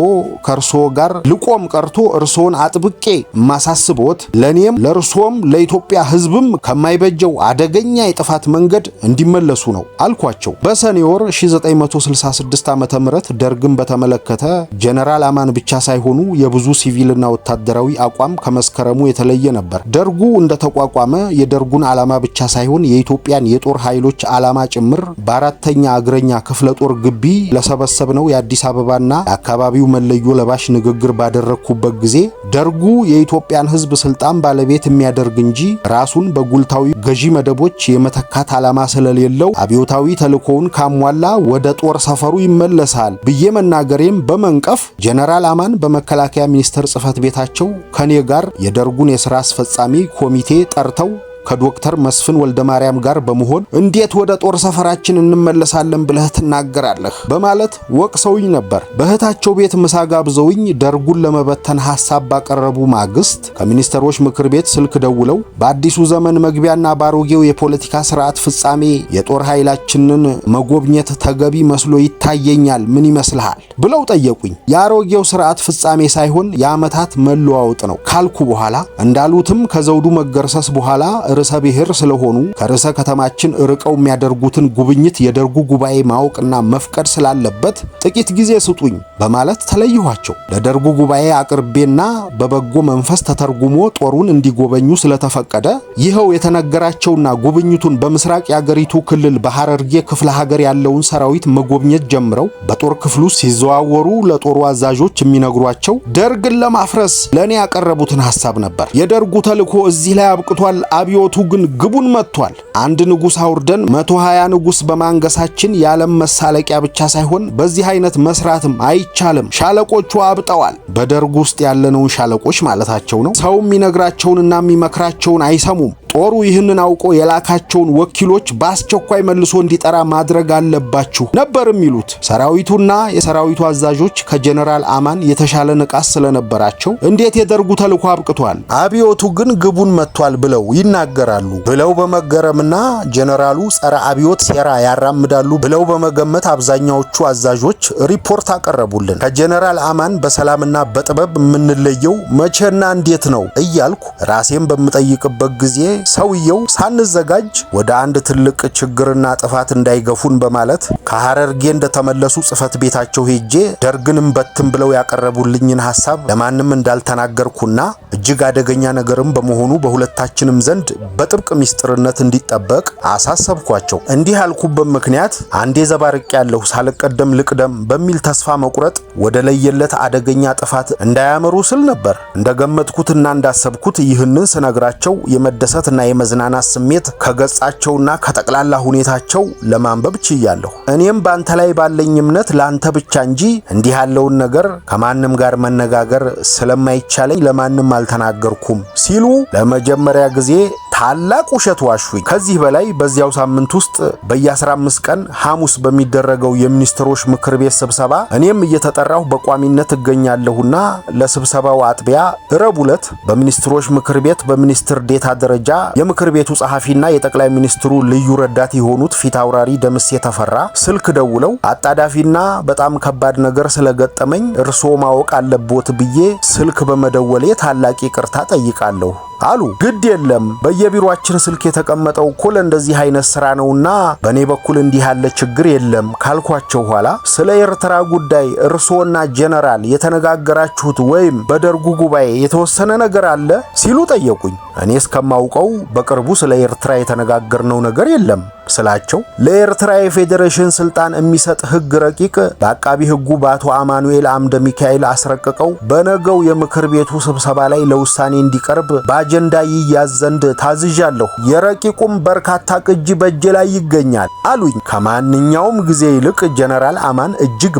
ከርሶ ጋር ልቆም ቀርቶ እርሶን አጥብቄ ማሳስቦት ለኔም ለርሶም ለኢትዮጵያ ህዝብም ከማይበጀው አደገኛ የጥፋት መንገድ እንዲመለሱ ነው አልኳቸው። በሰኔ ወር 1966 ዓመተ ምህረት ደርግን በተመለከተ ጀነራል አማን ብቻ ሳይሆኑ የብዙ ሲቪልና ወታደራዊ አቋም ከመስከረሙ የተለየ ነበር። ደርጉ እንደተቋቋመ የደርጉን ዓላማ ብቻ ሳይሆን የኢትዮጵያን የጦር ኃይሎች ዓላማ ጭምር በአራተኛ እግረኛ ክፍለ ጦር ግቢ ለሰበሰብነው የአዲስ አበባና የአካባቢው መለዮ ለባሽ ንግግር ባደረኩበት ጊዜ ደርጉ የኢትዮጵያን ህዝብ ስልጣን ባለቤት የሚያደርግ እንጂ ራሱን በጉልታዊ ገዢ መደቦች የመተካት ዓላማ ስለሌለው አብዮታዊ ተልእኮውን ካሟላ ወደ ጦር ሰፈሩ ይመለሳል ብዬ መናገሬም በመንቀፍ ጀነራል አማን በመከላከያ ሚኒስቴር ጽህፈት ቤታቸው ከኔ ጋር የደርጉን የሥራ አስፈጻሚ ኮሚቴ ጠርተው ከዶክተር መስፍን ወልደማርያም ጋር በመሆን እንዴት ወደ ጦር ሰፈራችን እንመለሳለን ብለህ ትናገራለህ በማለት ወቅሰውኝ ነበር። በእህታቸው ቤት ምሳ ጋብዘውኝ ደርጉን ለመበተን ሐሳብ ባቀረቡ ማግስት ከሚኒስትሮች ምክር ቤት ስልክ ደውለው በአዲሱ ዘመን መግቢያና ባሮጌው የፖለቲካ ስርዓት ፍጻሜ የጦር ኃይላችንን መጎብኘት ተገቢ መስሎ ይታየኛል፣ ምን ይመስልሃል ብለው ጠየቁኝ። የአሮጌው ስርዓት ፍጻሜ ሳይሆን የዓመታት መለዋወጥ ነው ካልኩ በኋላ እንዳሉትም ከዘውዱ መገርሰስ በኋላ ርዕሰ ብሔር ስለሆኑ ከርዕሰ ከተማችን ርቀው የሚያደርጉትን ጉብኝት የደርጉ ጉባኤ ማወቅና መፍቀድ ስላለበት ጥቂት ጊዜ ስጡኝ በማለት ተለይኋቸው። ለደርጉ ጉባኤ አቅርቤና በበጎ መንፈስ ተተርጉሞ ጦሩን እንዲጎበኙ ስለተፈቀደ ይኸው የተነገራቸውና ጉብኝቱን በምስራቅ የአገሪቱ ክልል በሐረርጌ ክፍለ ሀገር ያለውን ሰራዊት መጎብኘት ጀምረው በጦር ክፍሉ ሲዘዋወሩ ለጦሩ አዛዦች የሚነግሯቸው ደርግን ለማፍረስ ለኔ ያቀረቡትን ሐሳብ ነበር። የደርጉ ተልእኮ እዚህ ላይ አብቅቷል፣ አብዮቱ ግን ግቡን መጥቷል። አንድ ንጉስ አውርደን 120 ንጉስ በማንገሳችን የዓለም መሳለቂያ ብቻ ሳይሆን በዚህ አይነት መስራትም አይቻልም። ሻለቆቹ አብጠዋል። በደርጉ ውስጥ ያለነውን ሻለቆች ማለታቸው ነው። ሰው የሚነግራቸውንና የሚመክራቸውን አይሰሙም። ጦሩ ይህንን አውቆ የላካቸውን ወኪሎች በአስቸኳይ መልሶ እንዲጠራ ማድረግ አለባችሁ ነበር የሚሉት። ሰራዊቱና የሰራዊቱ አዛዦች ከጀነራል አማን የተሻለ ንቃት ስለነበራቸው እንዴት የደርጉ ተልእኮ አብቅቷል፣ አብዮቱ ግን ግቡን መጥቷል ብለው ይናገራሉ ብለው በመገረምና ጀነራሉ ጸረ አብዮት ሴራ ያራምዳሉ ብለው በመገመት አብዛኛዎቹ አዛዦች ሪፖርት አቀረቡልን። ከጀነራል አማን በሰላምና በጥበብ የምንለየው መቼና እንዴት ነው እያልኩ ራሴን በምጠይቅበት ጊዜ ሰውየው ሳንዘጋጅ ወደ አንድ ትልቅ ችግርና ጥፋት እንዳይገፉን በማለት ከሐረርጌ እንደተመለሱ ጽህፈት ቤታቸው ሄጄ ደርግንም በትም ብለው ያቀረቡልኝን ሐሳብ ለማንም እንዳልተናገርኩና እጅግ አደገኛ ነገርም በመሆኑ በሁለታችንም ዘንድ በጥብቅ ሚስጥርነት እንዲጠበቅ አሳሰብኳቸው። እንዲህ ያልኩበት ምክንያት አንዴ ዘባርቅ ያለው ሳልቀደም ልቅደም በሚል ተስፋ መቁረጥ ወደ ለየለት አደገኛ ጥፋት እንዳያመሩ ስል ነበር። እንደገመትኩትና እንዳሰብኩት ይህንን ስነግራቸው የመደሰት የመደሰትና የመዝናናት ስሜት ከገጻቸውና ከጠቅላላ ሁኔታቸው ለማንበብ ችያለሁ። እኔም ባንተ ላይ ባለኝ እምነት ላንተ ብቻ እንጂ እንዲህ ያለውን ነገር ከማንም ጋር መነጋገር ስለማይቻለኝ ለማንም አልተናገርኩም ሲሉ ለመጀመሪያ ጊዜ ታላቅ ውሸት ዋሹኝ። ከዚህ በላይ በዚያው ሳምንት ውስጥ በየ15 ቀን ሐሙስ በሚደረገው የሚኒስትሮች ምክር ቤት ስብሰባ እኔም እየተጠራሁ በቋሚነት እገኛለሁና ለስብሰባው አጥቢያ ረቡዕ ዕለት በሚኒስትሮች ምክር ቤት በሚኒስትር ዴታ ደረጃ የምክር ቤቱ ጸሐፊና የጠቅላይ ሚኒስትሩ ልዩ ረዳት የሆኑት ፊት አውራሪ ደምሴ ተፈራ ስልክ ደውለው አጣዳፊና በጣም ከባድ ነገር ስለገጠመኝ እርስዎ ማወቅ አለቦት ብዬ ስልክ በመደወሌ ታላቅ ይቅርታ ጠይቃለሁ አሉ። ግድ የለም በየቢሮአችን ስልክ የተቀመጠው እኮ ለእንደዚህ አይነት ስራ ነውና በኔ በኩል እንዲህ ያለ ችግር የለም ካልኳቸው ኋላ ስለ ኤርትራ ጉዳይ እርሶና ጀነራል የተነጋገራችሁት ወይም በደርጉ ጉባኤ የተወሰነ ነገር አለ ሲሉ ጠየቁኝ። እኔ እስከማውቀው በቅርቡ ስለ ኤርትራ የተነጋገርነው ነገር የለም ስላቸው ለኤርትራ የፌዴሬሽን ስልጣን የሚሰጥ ህግ ረቂቅ በአቃቢ ህጉ በአቶ አማኑኤል አምደ ሚካኤል አስረቀቀው በነገው የምክር ቤቱ ስብሰባ ላይ ለውሳኔ እንዲቀርብ በአጀንዳ ይያዝ ዘንድ ታዝዣለሁ። የረቂቁም በርካታ ቅጂ በእጄ ላይ ይገኛል አሉኝ። ከማንኛውም ጊዜ ይልቅ ጀነራል አማን እጅግ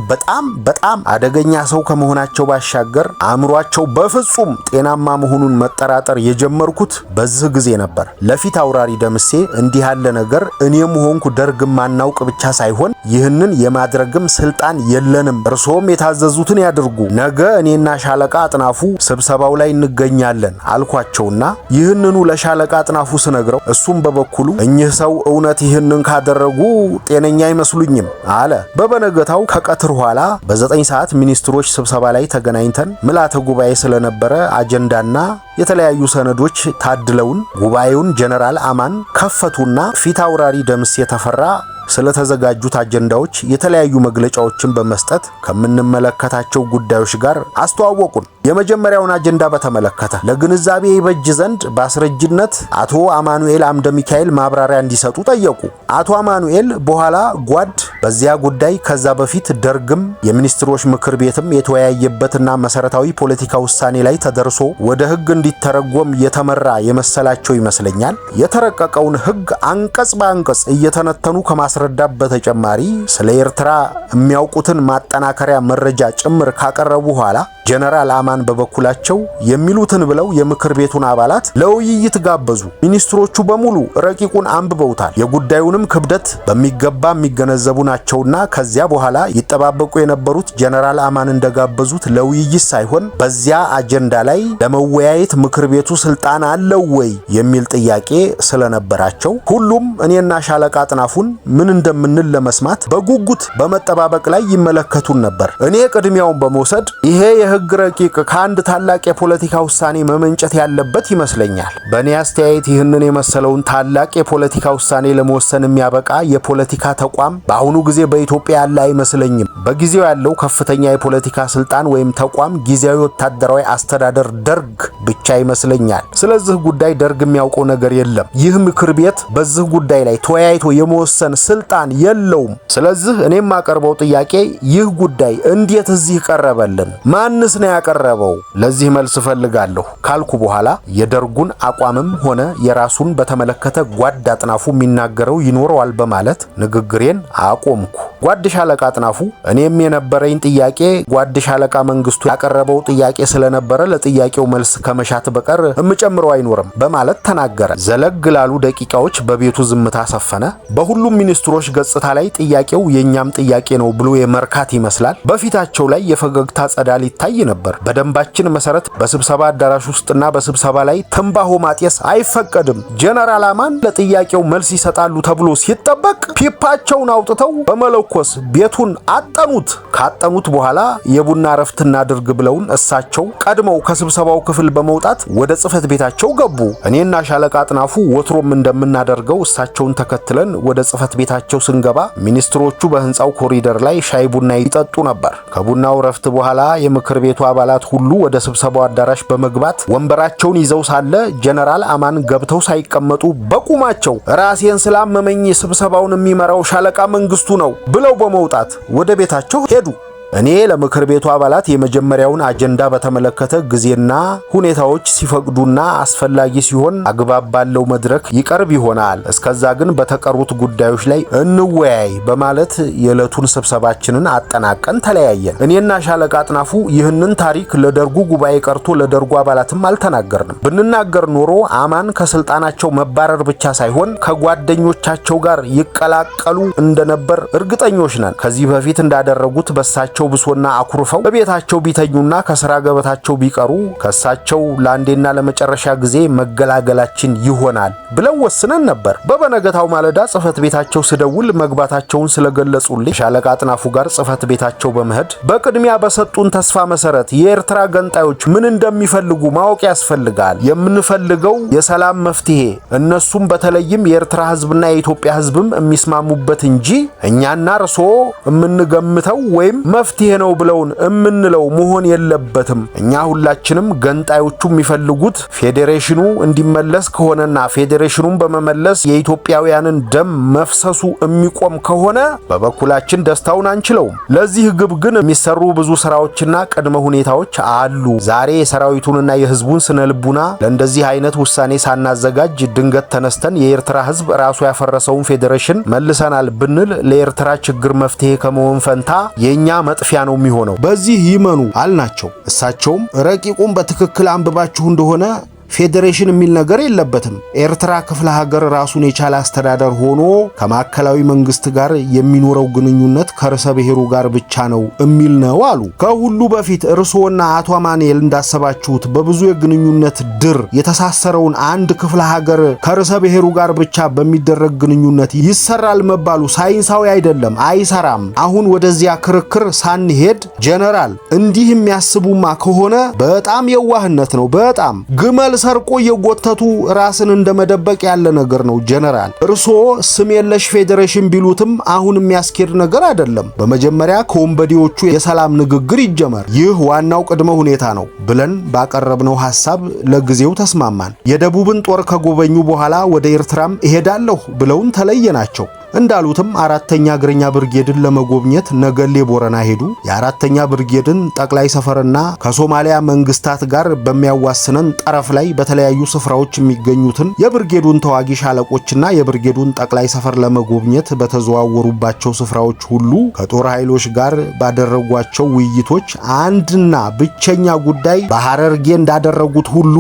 በጣም አደገኛ ሰው ከመሆናቸው ባሻገር አእምሯቸው በፍጹም ጤናማ መሆኑን መጠራጠር የጀመርኩት በዚህ ጊዜ ነበር። ለፊት አውራሪ ደምሴ እንዲህ ያለ ነገር እኔም ሆንኩ ደርግ ማናውቅ ብቻ ሳይሆን ይህንን የማድረግም ስልጣን የለንም፣ እርሶም የታዘዙትን ያድርጉ፣ ነገ እኔና ሻለቃ አጥናፉ ስብሰባው ላይ እንገኛለን አልኳቸውና ይህንኑ ለሻለቃ አጥናፉ ስነግረው እሱም በበኩሉ እኚህ ሰው እውነት ይህንን ካደረጉ ጤነኛ አይመስሉኝም አለ። በበነገታው ከቀትር ኋላ በ9 ሰዓት ሚኒስትሮች ስብሰባ ላይ ተገናኝተን ምልዓተ ጉባኤ ስለነበረ አጀንዳና የተለያዩ ሰነዶች ታድለውን ጉባኤውን ጀነራል አማን ከፈቱና ፊት አውራሪ ደምሴ ተፈራ ስለተዘጋጁት አጀንዳዎች የተለያዩ መግለጫዎችን በመስጠት ከምንመለከታቸው ጉዳዮች ጋር አስተዋወቁን። የመጀመሪያውን አጀንዳ በተመለከተ ለግንዛቤ ይበጅ ዘንድ በአስረጅነት አቶ አማኑኤል አምደ ሚካኤል ማብራሪያ እንዲሰጡ ጠየቁ። አቶ አማኑኤል በኋላ ጓድ በዚያ ጉዳይ ከዛ በፊት ደርግም የሚኒስትሮች ምክር ቤትም የተወያየበትና መሰረታዊ ፖለቲካ ውሳኔ ላይ ተደርሶ ወደ ህግ እንዲተረጎም የተመራ የመሰላቸው ይመስለኛል። የተረቀቀውን ህግ አንቀጽ በአንቀጽ እየተነተኑ ከማስረዳት በተጨማሪ ስለ ኤርትራ የሚያውቁትን ማጠናከሪያ መረጃ ጭምር ካቀረቡ ኋላ ጀነራል አማን በበኩላቸው የሚሉትን ብለው የምክር ቤቱን አባላት ለውይይት ጋበዙ። ሚኒስትሮቹ በሙሉ ረቂቁን አንብበውታል። የጉዳዩንም ክብደት በሚገባ የሚገነዘቡ ናቸውና ከዚያ በኋላ ይጠባበቁ የነበሩት ጀነራል አማን እንደጋበዙት ለውይይት ሳይሆን በዚያ አጀንዳ ላይ ለመወያየት ምክር ቤቱ ስልጣን አለው ወይ የሚል ጥያቄ ስለነበራቸው ሁሉም እኔና ሻለቃ አጥናፉን ምን እንደምንል ለመስማት በጉጉት በመጠባበቅ ላይ ይመለከቱን ነበር። እኔ ቅድሚያውን በመውሰድ ይሄ የህግ ረቂቅ ከአንድ ታላቅ የፖለቲካ ውሳኔ መመንጨት ያለበት ይመስለኛል። በእኔ አስተያየት ይህንን የመሰለውን ታላቅ የፖለቲካ ውሳኔ ለመወሰን የሚያበቃ የፖለቲካ ተቋም በአሁኑ ጊዜ በኢትዮጵያ ያለ አይመስለኝም። በጊዜው ያለው ከፍተኛ የፖለቲካ ስልጣን ወይም ተቋም ጊዜያዊ ወታደራዊ አስተዳደር ደርግ ብቻ ይመስለኛል። ስለዚህ ጉዳይ ደርግ የሚያውቀው ነገር የለም። ይህ ምክር ቤት በዚህ ጉዳይ ላይ ተወያይቶ የመወሰን ስልጣን የለውም። ስለዚህ እኔም ማቀርበው ጥያቄ ይህ ጉዳይ እንዴት እዚህ ቀረበልን? ማንስ ነው ያቀረበው? ለዚህ መልስ ፈልጋለሁ ካልኩ በኋላ የደርጉን አቋምም ሆነ የራሱን በተመለከተ ጓድ አጥናፉ የሚናገረው ይኖረዋል በማለት ንግግሬን አቆምኩ። ጓድ ሻለቃ አጥናፉ እኔም የነበረኝ ጥያቄ ጓድ ሻለቃ መንግስቱ ያቀረበው ጥያቄ ስለነበረ ለጥያቄው መልስ ከመሻት በቀር እምጨምረው አይኖርም በማለት ተናገረ። ዘለግ ላሉ ደቂቃዎች በቤቱ ዝምታ ሰፈነ። በሁሉም ሚኒስትሮች ገጽታ ላይ ጥያቄው የኛም ጥያቄ ነው ብሎ የመርካት ይመስላል። በፊታቸው ላይ የፈገግታ ጸዳል ይታይ ነበር። በደንባችን መሰረት በስብሰባ አዳራሽ ውስጥና በስብሰባ ላይ ትንባሆ ማጤስ አይፈቀድም። ጀነራል አማን ለጥያቄው መልስ ይሰጣሉ ተብሎ ሲጠበቅ ፒፓቸውን አውጥተው በመለኮስ ቤቱን አጠኑት። ካጠኑት በኋላ የቡና ረፍት እናድርግ ብለውን እሳቸው ቀድመው ከስብሰባው ክፍል በመውጣት ወደ ጽህፈት ቤታቸው ገቡ። እኔና ሻለቃ አጥናፉ ወትሮም እንደምናደርገው እሳቸውን ተከትለን ወደ ጽህፈት ቤታቸው ስንገባ ሚኒስትሮቹ በህንጻው ኮሪደር ላይ ሻይ ቡና ይጠጡ ነበር። ከቡናው ረፍት በኋላ የምክር ቤቱ አባላት ሁሉ ወደ ስብሰባው አዳራሽ በመግባት ወንበራቸውን ይዘው ሳለ ጀነራል አማን ገብተው ሳይቀመጡ በቁማቸው ራሴን ስላመመኝ ስብሰባውን የሚመራው ሻለቃ መንግስቱ ነው ብለው በመውጣት ወደ ቤታቸው ሄዱ። እኔ ለምክር ቤቱ አባላት የመጀመሪያውን አጀንዳ በተመለከተ ጊዜና ሁኔታዎች ሲፈቅዱና አስፈላጊ ሲሆን አግባብ ባለው መድረክ ይቀርብ ይሆናል። እስከዛ ግን በተቀሩት ጉዳዮች ላይ እንወያይ በማለት የዕለቱን ስብሰባችንን አጠናቀን ተለያየን። እኔና ሻለቃ አጥናፉ ይህንን ታሪክ ለደርጉ ጉባኤ ቀርቶ ለደርጉ አባላትም አልተናገርንም። ብንናገር ኖሮ አማን ከስልጣናቸው መባረር ብቻ ሳይሆን ከጓደኞቻቸው ጋር ይቀላቀሉ እንደነበር እርግጠኞች ነን። ከዚህ በፊት እንዳደረጉት በሳቸው ብሶና አኩርፈው በቤታቸው ቢተኙና ከስራ ገበታቸው ቢቀሩ ከሳቸው ለአንዴና ለመጨረሻ ጊዜ መገላገላችን ይሆናል ብለው ወስነን ነበር። በበነገታው ማለዳ ጽፈት ቤታቸው ስደውል መግባታቸውን ስለገለጹልኝ ሻለቃ አጥናፉ ጋር ጽፈት ቤታቸው በመሄድ በቅድሚያ በሰጡን ተስፋ መሰረት የኤርትራ ገንጣዮች ምን እንደሚፈልጉ ማወቅ ያስፈልጋል። የምንፈልገው የሰላም መፍትሄ እነሱም በተለይም የኤርትራ ህዝብና የኢትዮጵያ ህዝብም የሚስማሙበት እንጂ እኛና እርሶ የምንገምተው ወይም መፍትሄ ነው ብለውን የምንለው መሆን የለበትም። እኛ ሁላችንም ገንጣዮቹ የሚፈልጉት ፌዴሬሽኑ እንዲመለስ ከሆነና ፌዴሬሽኑን በመመለስ የኢትዮጵያውያንን ደም መፍሰሱ የሚቆም ከሆነ በበኩላችን ደስታውን አንችለውም። ለዚህ ግብ ግን የሚሰሩ ብዙ ስራዎችና ቅድመ ሁኔታዎች አሉ። ዛሬ የሰራዊቱንና የህዝቡን ስነልቡና ለእንደዚህ አይነት ውሳኔ ሳናዘጋጅ ድንገት ተነስተን የኤርትራ ህዝብ ራሱ ያፈረሰውን ፌዴሬሽን መልሰናል ብንል ለኤርትራ ችግር መፍትሄ ከመሆን ፈንታ የኛ መጥፊያ ነው የሚሆነው። በዚህ ይመኑ አልናቸው። እሳቸውም ረቂቁን በትክክል አንብባችሁ እንደሆነ ፌዴሬሽን የሚል ነገር የለበትም። ኤርትራ ክፍለ ሀገር ራሱን የቻለ አስተዳደር ሆኖ ከማዕከላዊ መንግስት ጋር የሚኖረው ግንኙነት ከርዕሰ ብሔሩ ጋር ብቻ ነው የሚል ነው አሉ። ከሁሉ በፊት እርስዎና አቶ አማኑኤል እንዳሰባችሁት በብዙ የግንኙነት ድር የተሳሰረውን አንድ ክፍለ ሀገር ከርዕሰ ብሔሩ ጋር ብቻ በሚደረግ ግንኙነት ይሰራል መባሉ ሳይንሳዊ አይደለም፣ አይሰራም። አሁን ወደዚያ ክርክር ሳንሄድ ጀነራል እንዲህ የሚያስቡማ ከሆነ በጣም የዋህነት ነው። በጣም ግመል ሰርቆ የጎተቱ ራስን እንደመደበቅ ያለ ነገር ነው ጀነራል። እርስዎ ስም የለሽ ፌዴሬሽን ቢሉትም አሁን የሚያስኬድ ነገር አይደለም። በመጀመሪያ ከወንበዴዎቹ የሰላም ንግግር ይጀመር። ይህ ዋናው ቅድመ ሁኔታ ነው ብለን ባቀረብነው ሐሳብ ለጊዜው ተስማማን። የደቡብን ጦር ከጎበኙ በኋላ ወደ ኤርትራም እሄዳለሁ ብለውን ተለየናቸው። እንዳሉትም አራተኛ እግረኛ ብርጌድን ለመጎብኘት ነገሌ ቦረና ሄዱ። የአራተኛ ብርጌድን ጠቅላይ ሰፈርና ከሶማሊያ መንግስታት ጋር በሚያዋስነን ጠረፍ ላይ በተለያዩ ስፍራዎች የሚገኙትን የብርጌዱን ተዋጊ ሻለቆችና የብርጌዱን ጠቅላይ ሰፈር ለመጎብኘት በተዘዋወሩባቸው ስፍራዎች ሁሉ ከጦር ኃይሎች ጋር ባደረጓቸው ውይይቶች አንድና ብቸኛ ጉዳይ በሐረርጌ እንዳደረጉት ሁሉ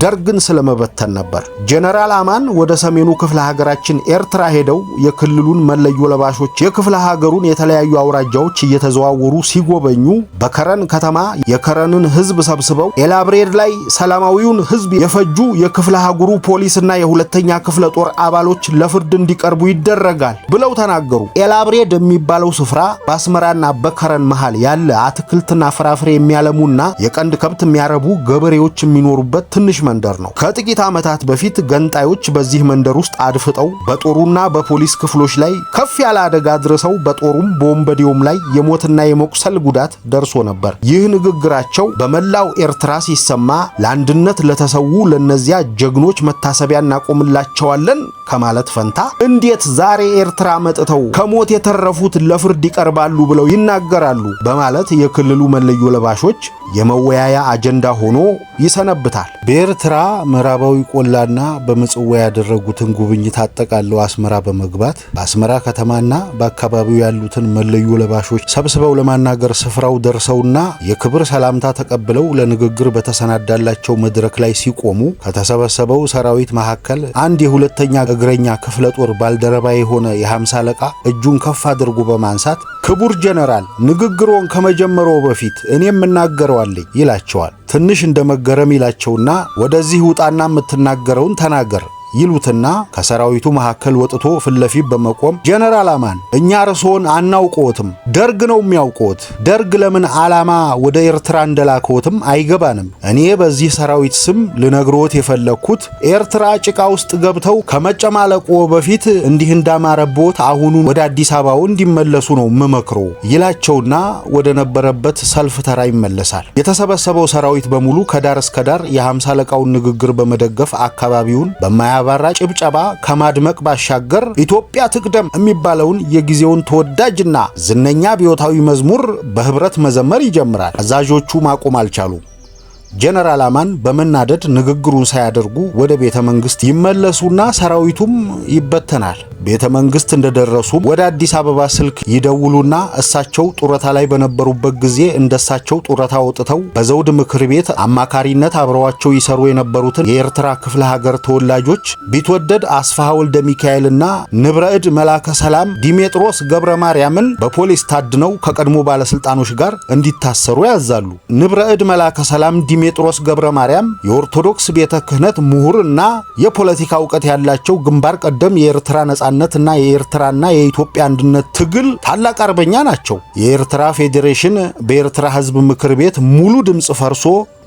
ደርግን ስለመበተን ነበር። ጀነራል አማን ወደ ሰሜኑ ክፍለ ሀገራችን ኤርትራ ሄደው የክልሉን መለዮ ለባሾች የክፍለ ሀገሩን የተለያዩ አውራጃዎች እየተዘዋወሩ ሲጎበኙ በከረን ከተማ የከረንን ህዝብ ሰብስበው ኤላብሬድ ላይ ሰላማዊውን ህዝብ የፈጁ የክፍለ ሀገሩ ፖሊስና የሁለተኛ ክፍለ ጦር አባሎች ለፍርድ እንዲቀርቡ ይደረጋል ብለው ተናገሩ። ኤላብሬድ የሚባለው ስፍራ በአስመራና በከረን መሃል ያለ አትክልትና ፍራፍሬ የሚያለሙና የቀንድ ከብት የሚያረቡ ገበሬዎች የሚኖሩበት ትንሽ መንደር ነው። ከጥቂት ዓመታት በፊት ገንጣዮች በዚህ መንደር ውስጥ አድፍጠው በጦሩና በፖሊስ ክፍሎች ላይ ከፍ ያለ አደጋ አድርሰው በጦሩም በወንበዴውም ላይ የሞትና የመቁሰል ጉዳት ደርሶ ነበር። ይህ ንግግራቸው በመላው ኤርትራ ሲሰማ ለአንድነት ለተሰዉ ለነዚያ ጀግኖች መታሰቢያ እናቆምላቸዋለን ከማለት ፈንታ እንዴት ዛሬ ኤርትራ መጥተው ከሞት የተረፉት ለፍርድ ይቀርባሉ ብለው ይናገራሉ በማለት የክልሉ መለዮ ለባሾች የመወያያ አጀንዳ ሆኖ ይሰነብታል። በኤርትራ ምዕራባዊ ቆላና በምጽዋ ያደረጉትን ጉብኝት አጠቃለው አስመራ በመግባት በአስመራ ከተማና በአካባቢው ያሉትን መለዮ ለባሾች ሰብስበው ለማናገር ስፍራው ደርሰውና የክብር ሰላምታ ተቀብለው ለንግግር በተሰናዳላቸው መድረክ ላይ ሲቆሙ ከተሰበሰበው ሰራዊት መካከል አንድ የሁለተኛ እግረኛ ክፍለ ጦር ባልደረባ የሆነ የ50 አለቃ እጁን ከፍ አድርጎ በማንሳት ክቡር ጀነራል ንግግሮን ከመጀመሩ በፊት እኔም እናገረዋለሁ ይላቸዋል። ትንሽ እንደመገረም ይላቸውና ወደዚህ ውጣና የምትናገረውን ተናገር ይሉትና ከሰራዊቱ መካከል ወጥቶ ፍለፊት በመቆም ጀነራል አማን እኛ ርሶን አናውቆትም፣ ደርግ ነው የሚያውቆት። ደርግ ለምን ዓላማ ወደ ኤርትራ እንደላከውትም አይገባንም። እኔ በዚህ ሰራዊት ስም ልነግሮት የፈለኩት ኤርትራ ጭቃ ውስጥ ገብተው ከመጨማለቆ በፊት እንዲህ እንዳማረቦት አሁኑን ወደ አዲስ አበባው እንዲመለሱ ነው መመክሮ ይላቸውና ወደ ነበረበት ሰልፍ ተራ ይመለሳል። የተሰበሰበው ሰራዊት በሙሉ ከዳር እስከ ዳር የ50 አለቃውን ንግግር በመደገፍ አካባቢውን በማያ ያላባራ ጭብጨባ ከማድመቅ ባሻገር ኢትዮጵያ ትቅደም የሚባለውን የጊዜውን ተወዳጅና ዝነኛ አብዮታዊ መዝሙር በህብረት መዘመር ይጀምራል። አዛዦቹ ማቆም አልቻሉም። ጀነራል አማን በመናደድ ንግግሩን ሳያደርጉ ወደ ቤተ መንግስት ይመለሱና ሰራዊቱም ይበተናል። ቤተ መንግስት እንደደረሱ ወደ አዲስ አበባ ስልክ ይደውሉና እሳቸው ጡረታ ላይ በነበሩበት ጊዜ እንደሳቸው ጡረታ ወጥተው በዘውድ ምክር ቤት አማካሪነት አብረዋቸው ይሰሩ የነበሩትን የኤርትራ ክፍለ ሀገር ተወላጆች ቢትወደድ አስፋሃ ወልደ ሚካኤልና ንብረእድ መላከ ሰላም ዲሜጥሮስ ገብረ ማርያምን በፖሊስ ታድነው ከቀድሞ ባለስልጣኖች ጋር እንዲታሰሩ ያዛሉ። ንብረእድ መላከ ሰላም ዲሜጥሮስ ገብረ ማርያም የኦርቶዶክስ ቤተ ክህነት ምሁርና የፖለቲካ ዕውቀት ያላቸው ግንባር ቀደም የኤርትራ ነጻነትና የኤርትራና የኢትዮጵያ አንድነት ትግል ታላቅ አርበኛ ናቸው። የኤርትራ ፌዴሬሽን በኤርትራ ሕዝብ ምክር ቤት ሙሉ ድምጽ ፈርሶ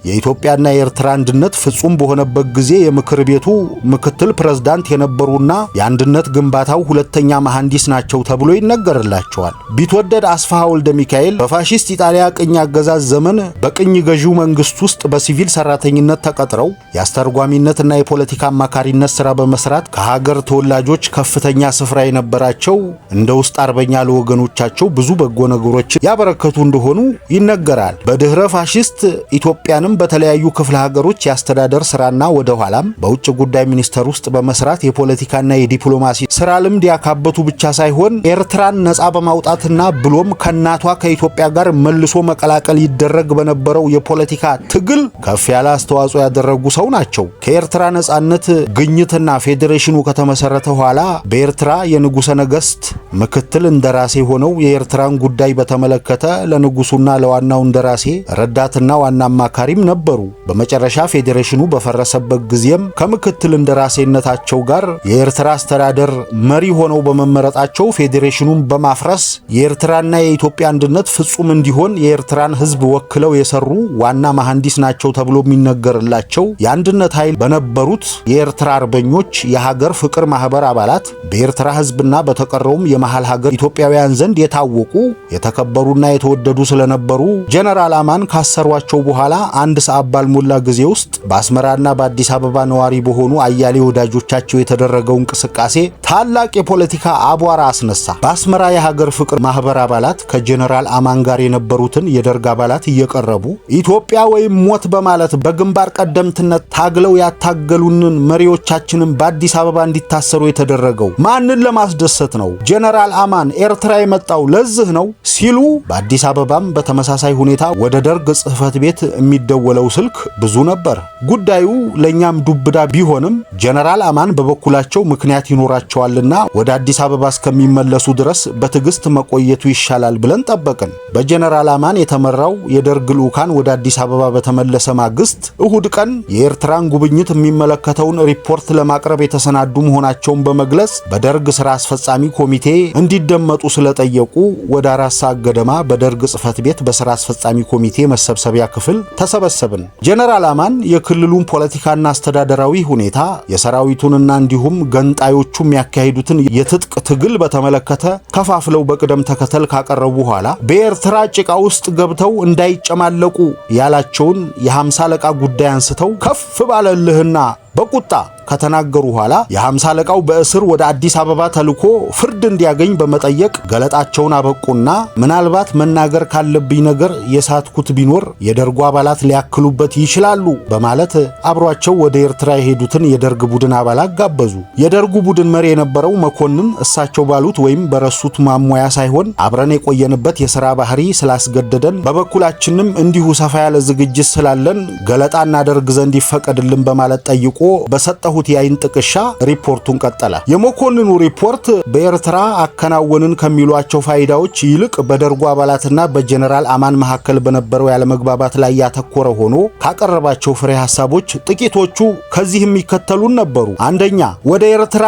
የኢትዮጵያና የኤርትራ አንድነት ፍጹም በሆነበት ጊዜ የምክር ቤቱ ምክትል ፕሬዝዳንት የነበሩና የአንድነት ግንባታው ሁለተኛ መሐንዲስ ናቸው ተብሎ ይነገርላቸዋል። ቢትወደድ አስፋሃ ወልደ ሚካኤል በፋሺስት ኢጣሊያ ቅኝ አገዛዝ ዘመን በቅኝ ገዢው መንግስት ውስጥ በሲቪል ሰራተኝነት ተቀጥረው የአስተርጓሚነትና የፖለቲካ አማካሪነት ስራ በመስራት ከሀገር ተወላጆች ከፍተኛ ስፍራ የነበራቸው እንደ ውስጥ አርበኛ ለወገኖቻቸው ብዙ በጎ ነገሮች ያበረከቱ እንደሆኑ ይነገራል። በድህረ ፋሺስት ኢትዮጵያንም በተለያዩ ክፍለ ሀገሮች ያስተዳደር ስራና ወደ ኋላም በውጭ ጉዳይ ሚኒስቴር ውስጥ በመስራት የፖለቲካና የዲፕሎማሲ ስራ ልምድ ያካበቱ ብቻ ሳይሆን ኤርትራን ነጻ በማውጣትና ብሎም ከናቷ ከኢትዮጵያ ጋር መልሶ መቀላቀል ይደረግ በነበረው የፖለቲካ ትግል ከፍ ያለ አስተዋጽኦ ያደረጉ ሰው ናቸው። ከኤርትራ ነጻነት ግኝትና ፌዴሬሽኑ ከተመሰረተ በኋላ በኤርትራ የንጉሠ ነገሥት ምክትል እንደራሴ ሆነው የኤርትራን ጉዳይ በተመለከተ ለንጉሱና ለዋናው እንደራሴ ረዳትና ዋና አማካሪም ነበሩ። በመጨረሻ ፌዴሬሽኑ በፈረሰበት ጊዜም ከምክትል እንደራሴነታቸው ጋር የኤርትራ አስተዳደር መሪ ሆነው በመመረጣቸው ፌዴሬሽኑን በማፍረስ የኤርትራና የኢትዮጵያ አንድነት ፍጹም እንዲሆን የኤርትራን ሕዝብ ወክለው የሰሩ ዋና መሐንዲስ ናቸው ተብሎ የሚነገርላቸው የአንድነት ኃይል በነበሩት የኤርትራ አርበኞች የሀገር ፍቅር ማህበር አባላት በኤርትራ ሕዝብና በተቀረውም የመሃል ሀገር ኢትዮጵያውያን ዘንድ የታወቁ የተከበሩና የተወደዱ ስለነበሩ ጀነራል አማን ካሰሯቸው በኋላ አንድ ሰዓት ባልሞላ ጊዜ ውስጥ በአስመራና በአዲስ አበባ ነዋሪ በሆኑ አያሌ ወዳጆቻቸው የተደረገው እንቅስቃሴ ታላቅ የፖለቲካ አቧራ አስነሳ። በአስመራ የሀገር ፍቅር ማህበር አባላት ከጀነራል አማን ጋር የነበሩትን የደርግ አባላት እየቀረቡ ኢትዮጵያ ወይም ሞት በማለት በግንባር ቀደምትነት ታግለው ያታገሉንን መሪዎቻችንን በአዲስ አበባ እንዲታሰሩ የተደረገው ማንን ለማስደሰት ነው? ጀነራል አማን ኤርትራ የመጣው ለዚህ ነው ሲሉ በአዲስ አበባም በተመሳሳይ ሁኔታ ወደ ደርግ ጽሕፈት ቤት የሚደወለው ስልክ ብዙ ነበር። ጉዳዩ ለኛም ዱብዳ ቢሆንም ጀነራል አማን በበኩላቸው ምክንያት ይኖራቸዋልና ወደ አዲስ አበባ እስከሚመለሱ ድረስ በትዕግስት መቆየቱ ይሻላል ብለን ጠበቅን። በጀነራል አማን የተመራው የደርግ ልዑካን ወደ አዲስ አበባ በተመለሰ ማግስት እሁድ ቀን የኤርትራን ጉብኝት የሚመለከተውን ሪፖርት ለማቅረብ የተሰናዱ መሆናቸውን በመግለጽ በደርግ ስራ አስፈጻሚ ኮሚቴ እንዲደመጡ ስለጠየቁ ወደ 4 ሰዓት ገደማ በደርግ ጽሕፈት ቤት በስራ አስፈጻሚ ኮሚቴ መሰብሰቢያ ክፍል ተሰበሰብን። ጀነራል አማን የክልሉን ፖለቲካና አስተዳደራዊ ሁኔታ የሰራዊቱንና እንዲሁም ገንጣዮቹ የሚያካሂዱትን የትጥቅ ትግል በተመለከተ ከፋፍለው በቅደም ተከተል ካቀረቡ በኋላ በኤርትራ ጭቃ ውስጥ ገብተው እንዳይጨማለቁ ያላቸውን የ50 አለቃ ጉዳይ አንስተው ከፍ ባለልህና በቁጣ ከተናገሩ በኋላ የ50 አለቃው በእስር ወደ አዲስ አበባ ተልኮ ፍርድ እንዲያገኝ በመጠየቅ ገለጣቸውን አበቁና ምናልባት መናገር ካለብኝ ነገር የሳትኩት ቢኖር የደርጉ አባላት ሊያክሉበት ይችላሉ በማለት አብሯቸው ወደ ኤርትራ የሄዱትን የደርግ ቡድን አባላት ጋበዙ። የደርጉ ቡድን መሪ የነበረው መኮንን እሳቸው ባሉት ወይም በረሱት ማሟያ ሳይሆን አብረን የቆየንበት የሥራ ባህሪ ስላስገደደን በበኩላችንም እንዲሁ ሰፋ ያለ ዝግጅት ስላለን ገለጣ እናደርግ ዘንድ ይፈቀድልን በማለት ጠይቆ በሰጠሁት የአይን ጥቅሻ ሪፖርቱን ቀጠለ። የመኮንኑ ሪፖርት በኤርትራ አከናወንን ከሚሏቸው ፋይዳዎች ይልቅ በደርጉ አባላትና በጀነራል አማን መካከል በነበረው ያለመግባባት ላይ ያተኮረ ሆኖ ካቀረባቸው ፍሬ ሐሳቦች ጥቂቶቹ ከዚህ የሚከተሉን ነበሩ። አንደኛ፣ ወደ ኤርትራ